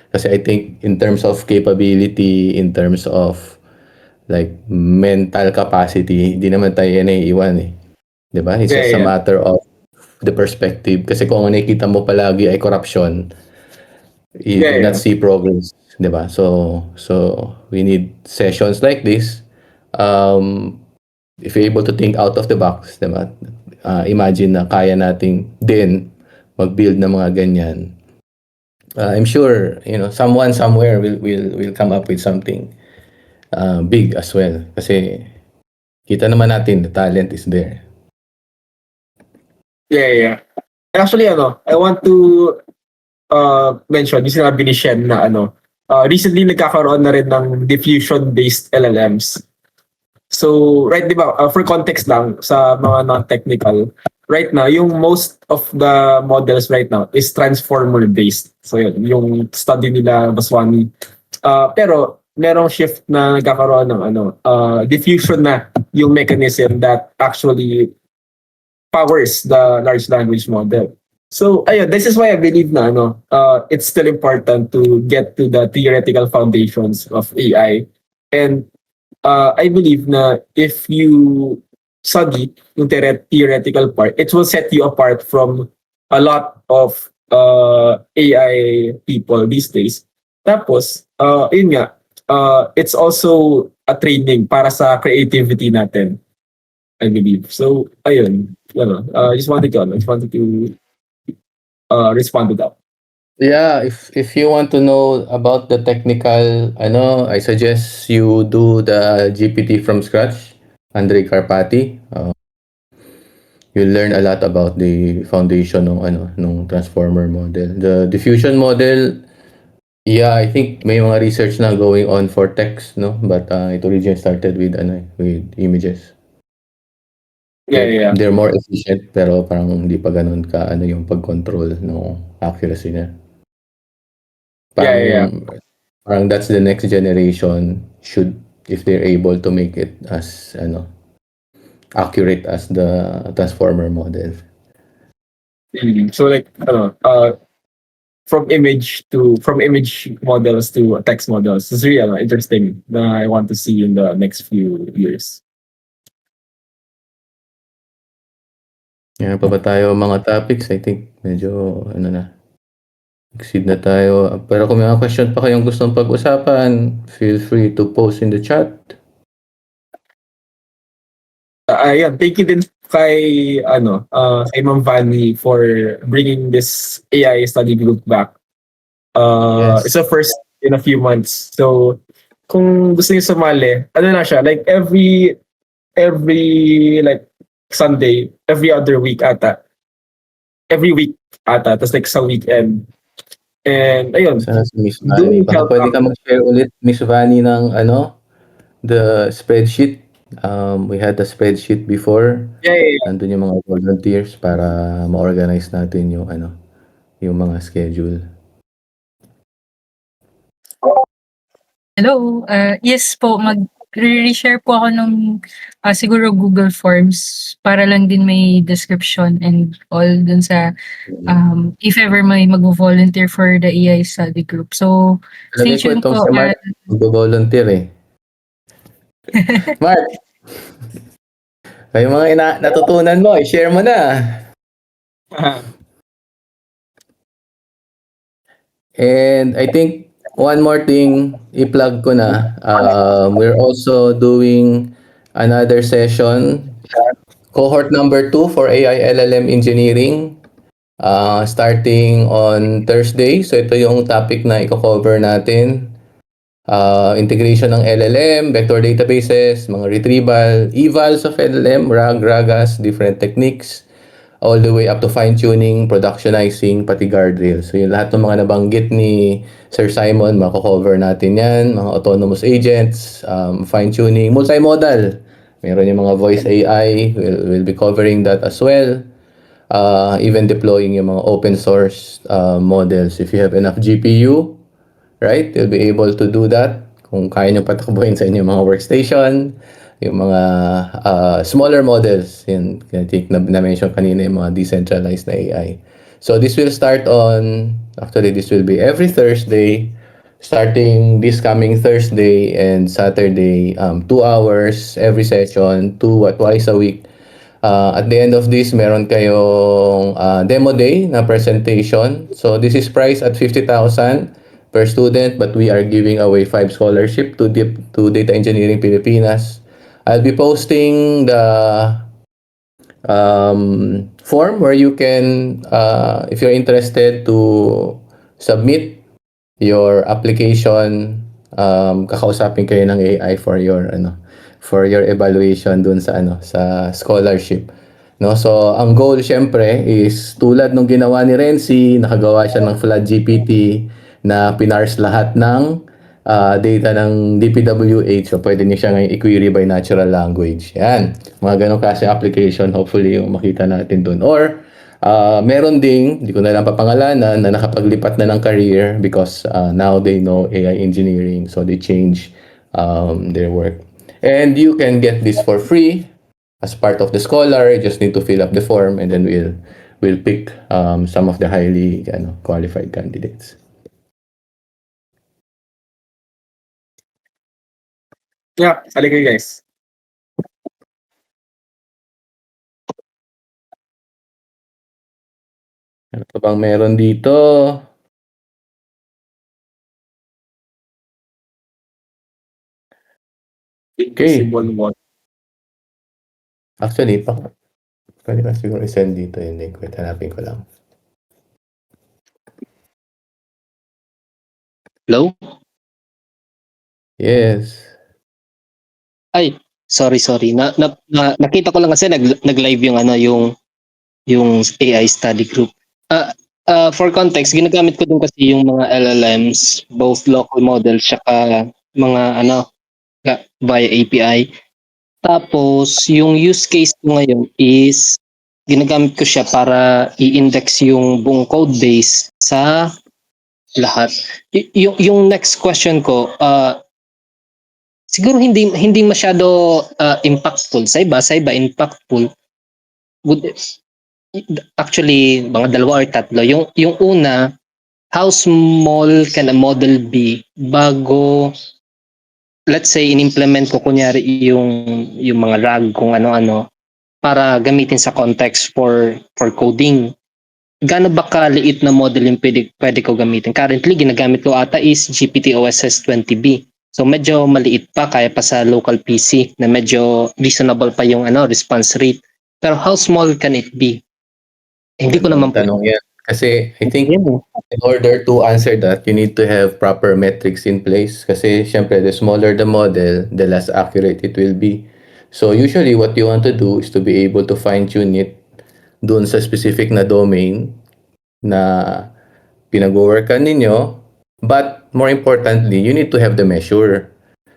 kasi I think in terms of capability, in terms of like mental capacity, hindi naman tayo yan iiwan eh. 'Di ba? It's just a matter of the perspective. Kasi kung ang nakikita mo palagi ay corruption, you do not see progress. 'Di ba? So we need sessions like this. If you're able to think out of the box, 'di ba? Imagine na kaya nating din mag-build ng mga ganyan. I'm sure, someone somewhere will come up with something big as well. Kasi kita naman natin the talent is there. Yeah. Actually, I want to mention yung sinabi ni Shen na recently nagkakaroon na rin ng diffusion-based LLMs. So, right, di ba, for context lang sa mga non-technical, right now, yung most of the models right now is transformer-based. So, yun, yung study nila, Baswani. Pero, merong shift na nagkakaroon ng diffusion na yung mechanism that actually powers the large language model. So, ayun, this is why I believe na it's still important to get to the theoretical foundations of AI. And I believe na if you study yung theoretical part, it will set you apart from a lot of AI people these days. Tapos, yun nga, it's also a training para sa creativity natin, I believe. So, ayun, just wanted to respond to that. Yeah, if you want to know about the technical ano, I suggest you do the GPT from scratch, Andre Carpati. You'll learn a lot about the foundation ng ano, nung transformer model. The diffusion model, yeah, I think may mga research na going on for text, no? But it originally started with ano, with images. Yeah, yeah, yeah. They're more efficient pero parang hindi pa gano'n ka ano yung pag-control no accuracy niya. Yeah, Parang yeah, yeah. parang that's the next generation should if they're able to make it as ano accurate as the transformer model. So like, from image models to text models. It's really interesting that I want to see in the next few years. Meron pa ba tayo mga topics? I think medyo ano na, exceed na tayo. Pero kung may mga question pa kayong gustong pag-usapan, feel free to post in the chat. Yeah, thank you din kay Ma'am Vanny for bringing this AI study group back. It's Yes. the first in a few months. So, kung gusto niyo sumali, ano na siya, like every like Sunday, every other week ata. Every week ata, tapos like sa weekend. And ayun, Sana si Miss Vanny. do Baka help pwede out. ka mag-share ulit, Miss Vanny, ng ano, the spreadsheet. We had the spreadsheet before. Yeah, yeah, yeah. Nandun yung mga volunteers para ma-organize natin yung ano, yung mga schedule. Hello, yes po, re-share po ako nung siguro Google Forms para lang din may description and all dun sa if ever may magvo-volunteer for the AI study group. So, stay Lagay ko tuned itong po si Mark, at magbo-volunteer eh. Mark, yung mga natutunan mo, i-share mo na. And I think one more thing, i-plug ko na. We're also doing another session, cohort number 2 for AI LLM engineering, starting on Thursday. So ito yung topic na i-cover natin. Integration ng LLM, vector databases, mga retrieval, evals of LLM, RAG, RAGAS, different techniques, all the way up to fine-tuning, productionizing, pati guardrails. So yung lahat ng mga nabanggit ni Sir Simon, mako-cover natin yan, mga autonomous agents, fine-tuning, multimodal. Meron yung mga voice AI, we'll be covering that as well. Even deploying yung mga open source models. If you have enough GPU, right? You'll be able to do that kung kaya nyo patakbuhin sa inyong mga workstation, yung mga smaller models, yun, I think na-mention kanina yung mga decentralized na AI. So this will start actually this will be every Thursday, starting this coming Thursday and Saturday, 2 hours every session, twice a week. At the end of this, meron kayong demo day na presentation. So this is priced at 50,000 per student, but we are giving away 5 scholarship to Data Engineering Pilipinas. I'll be posting the form where you can, if you're interested to submit your application, kakausapin kayo ng AI for your evaluation dun sa sa scholarship. No, so ang goal syempre is tulad nung ginawa ni Renzi, nakagawa siya ng Flood GPT na pinarse lahat ng data ng DPWH. So pwede niyo siya ngayon i-query by natural language. Yan. Mga ganong klase application, hopefully yung makita natin dun. Or meron ding, hindi ko na lang papangalanan, na nakapaglipat na ng career because now they know AI engineering, so they change their work. And you can get this for free as part of the scholar. You just need to fill up the form and then we'll pick some of the highly qualified candidates. Yeah, halika guys. Ano pa bang meron dito? Okay. Invisible wall. Actually, pwede ka siguro i-send dito yung link. Wait, hanapin ko lang. Hello? Yes. Ay, sorry. Nakita ko lang kasi nag-live yung AI study group. For context, ginagamit ko din kasi yung mga LLMs, both local models saka mga via API. Tapos yung use case ko ngayon is ginagamit ko siya para i-index yung buong code base sa lahat. Yung next question ko, siguro hindi masyado impactful. Sa iba impactful. Would actually mga dalawa or tatlo. Yung una, how small can a model be bago, let's say in-implement ko kunyari yung mga RAG kung ano-ano para gamitin sa context for coding. Gaano ba kaliit na model yung pwede ko gamitin? Currently, ginagamit ko ata is GPT-OSS 20B. So medyo maliit pa, kaya pa sa local PC na medyo reasonable pa yung response rate. Pero how small can it be? Hindi ko naman po. Tanong yan. Kasi I think Yan. in order to answer that, you need to have proper metrics in place. Kasi syempre, the smaller the model, the less accurate it will be. So usually, what you want to do is to be able to fine-tune it doon sa specific na domain na pinag-workan ninyo. But more importantly, you need to have the measure.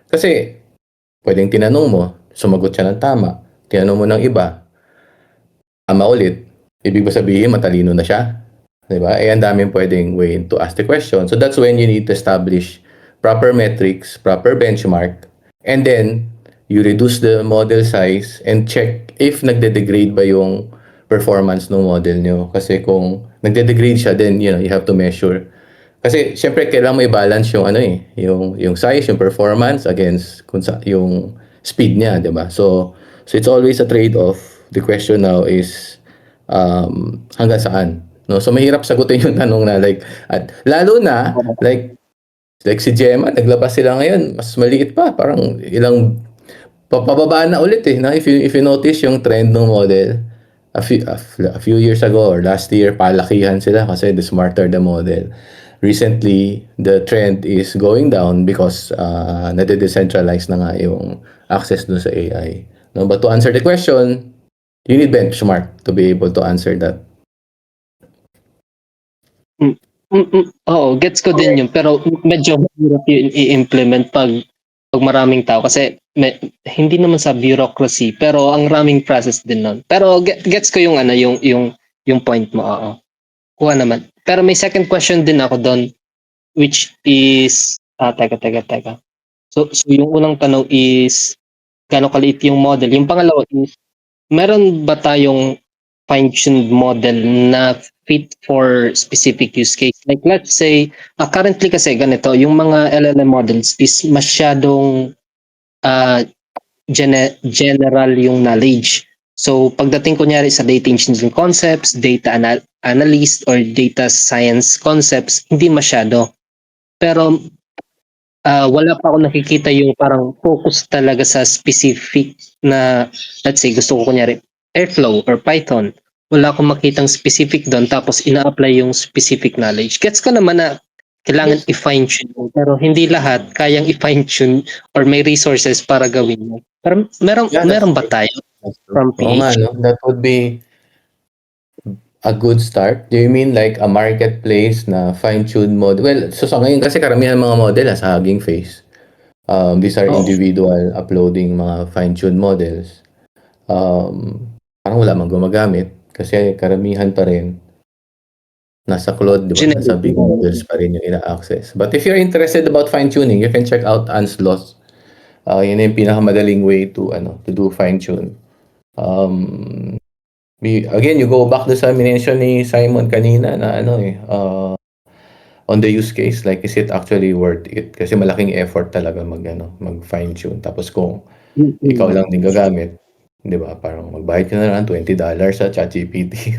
Kasi pwedeng tinanong mo, sumagot siya ng tama. Tinanong mo ng iba, tama ulit. Ibig ba sabihin matalino na siya? 'Di ba? Eh, ang daming pwedeng way to ask the question. So that's when you need to establish proper metrics, proper benchmark, and then you reduce the model size and check if nagde-degrade ba yung performance ng model nyo. Kasi kung nagde-degrade siya, then you have to measure. Kasi syempre kailangan mo i-balance yung yung size, yung performance against yung speed niya, 'di ba? So it's always a trade-off. The question now is hanggang saan, no? So mahirap sagutin yung tanong na like at lalo na like si Gemma, naglabas sila ngayon, mas maliit pa, parang ilang pababa na ulit na if you notice yung trend ng model a few years ago or last year, palakihan sila kasi the smarter the model. Recently, the trend is going down because nade-decentralize na nga yung access dun sa AI. No, but to answer the question, you need benchmark to be able to answer that. Oo, gets ko din yun. Pero medyo mahirap yun i-implement pag maraming tao. Kasi hindi naman sa bureaucracy, pero ang raming process din nun. Pero gets ko yung yung point mo. Oo. Kuha naman. Pero may second question din ako doon, which is, teka. So yung unang tanong is, gaano kaliit yung model? Yung pangalawa is, meron ba tayong fine-tuned model na fit for specific use case? Like let's say, currently kasi ganito, yung mga LLM models is masyadong general yung knowledge. So pagdating kunyari sa data engineering concepts, data analyst or data science concepts, hindi masyado. Pero wala pa ako nakikita yung parang focus talaga sa specific na, let's say gusto ko kunyari Airflow or Python. Wala akong makitang specific doon tapos ina-apply yung specific knowledge. Gets ko naman na kailangan i-fine-tune mo, pero hindi lahat kayang i-fine-tune or may resources para gawin mo. Pero meron ba tayo from Oo nga, PH? no? That would be a good start. Do you mean like a marketplace na fine-tuned model? Well, so sa ngayon kasi karamihan mga model sa Hugging Face. These are Oo. individual uploading mga fine-tuned models. Parang wala mang gumagamit kasi karamihan pa rin nasa Claude, di ba? Nasa big models pa rin yung ina-access. But if you're interested about fine-tuning, you can check out Ansloss. Yun yung pinakamadaling way to do fine-tune. Again, you go back to sa mention ni Simon kanina na on the use case, like is it actually worth it? Kasi malaking effort talaga mag fine-tune. Tapos kung ikaw lang din gagamit, 'di ba? Parang magbayad ka na lang $20 sa ChatGPT.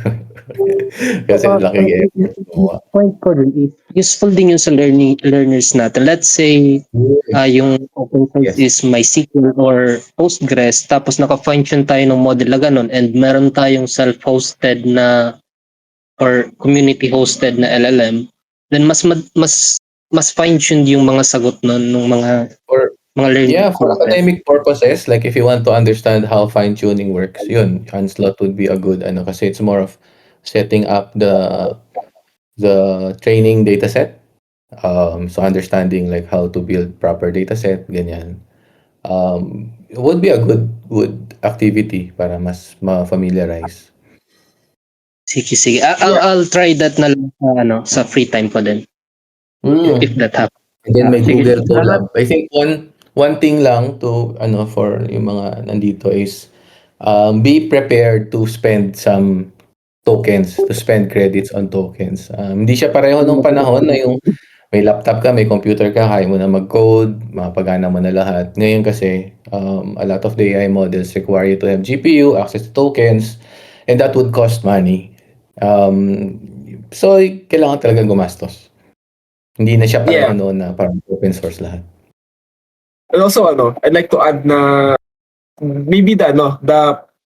Kasi laking effort gumawa. Point ko rin is useful din yun sa learners natin. Let's say yung open source is MySQL or Postgres, tapos naka-fine-tune tayo ng model na ganun, and meron tayong self-hosted na or community-hosted na LLM, then mas mas fine-tuned yung mga sagot nun ng For mga learning Yeah, for process. academic purposes, like if you want to understand how fine-tuning works, yun, Onslaught would be a good ano kasi it's more of setting up the training data set. So understanding like how to build proper data set, ganyan. It would be a good activity para mas ma-familiarize. Sige. Yeah. I'll try that na lang sa, sa free time ko din. If Mm. that happens. And then may Sige. Google Salamat. Colab. I think one thing lang to ano for yung mga nandito is be prepared to spend some tokens, to spend credits on tokens. Hindi siya pareho nung panahon na yung may laptop ka, may computer ka, kaya mo na mag-code, mapagana mo na lahat. Ngayon kasi, a lot of the AI models require you to have GPU, access to tokens, and that would cost money. So, kailangan talagang gumastos. Hindi na siya pareho Yeah. noon na parang open source lahat. And also, I'd like to add na maybe the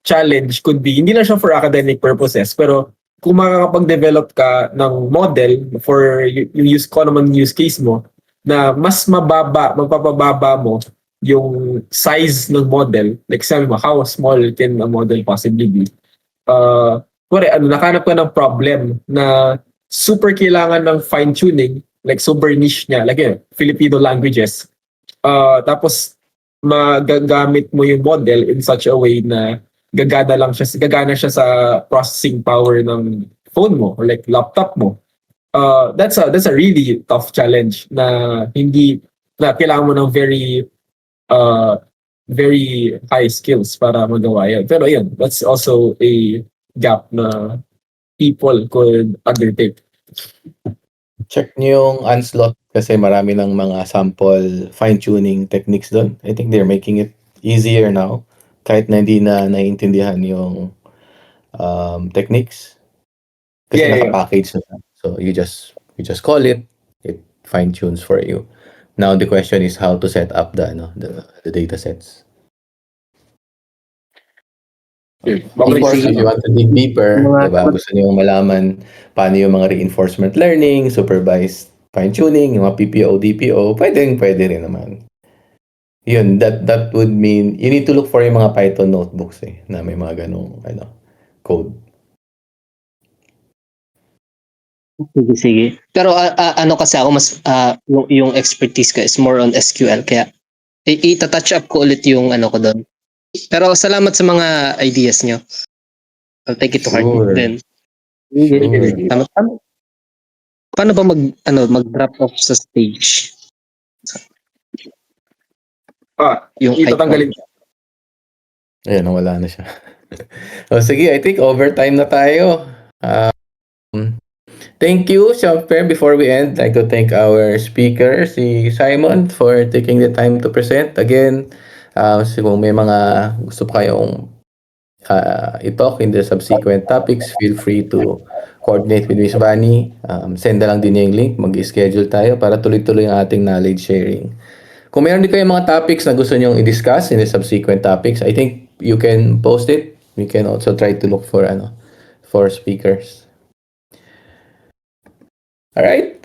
challenge could be, hindi na siya for academic purposes, pero kung makakapag-develop ka ng model for yung common use case mo, na mas mapapababa mo yung size ng model, like sabi mo, how small can a model possibly be? Nakanap ka ng problem na super kailangan ng fine-tuning, like super niche niya, like Filipino languages. Tapos magagamit mo yung model in such a way na gagana siya sa processing power ng phone mo or like laptop mo. That's a really tough challenge na kailangan mo ng very high skills para magawa yan. Pero yun, that's also a gap na people could undertake. Check niyo yung Onslaught kasi marami ng mga sample fine-tuning techniques doon. I think they're making it easier now kahit na hindi na naiintindihan yung techniques. Kasi Yeah. naka-package na siya. So you just call it fine-tunes for you. Now the question is how to set up the data sets. Of course, if you want to dig deeper, diba? Gusto niyo malaman paano yung mga reinforcement learning, supervised fine-tuning, yung mga PPO, DPO, pwede rin naman. Yun, that would mean you need to look for yung mga Python notebooks na may mga ganong code. Sige. Pero kasi ako mas yung expertise ko is more on SQL kaya i-touch up ko ulit yung ko doon. Pero salamat sa mga ideas nyo. I'll take it to heart Sure. then. Sure. Paano ba mag-drop off sa stage? Yung Itatanggalin. Ayan, wala na siya. Sige, I think overtime na tayo. Thank you, Shamper. Before we end, I'd like to thank our speaker, si Simon, for taking the time to present. Again, kung may mga gusto pa kayong i-talk in the subsequent topics, feel free to coordinate with Miss Vani. Send na lang din niya yung link. Mag-schedule tayo para tuloy-tuloy ang ating knowledge sharing. Kung mayroon din kayong mga topics na gusto nyong i-discuss in the subsequent topics, I think you can post it. We can also try to look for speakers. All right.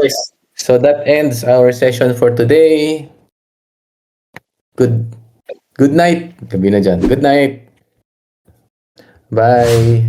Yes. So that ends our session for today. Good night. Gabi na dyan. Good night. Bye.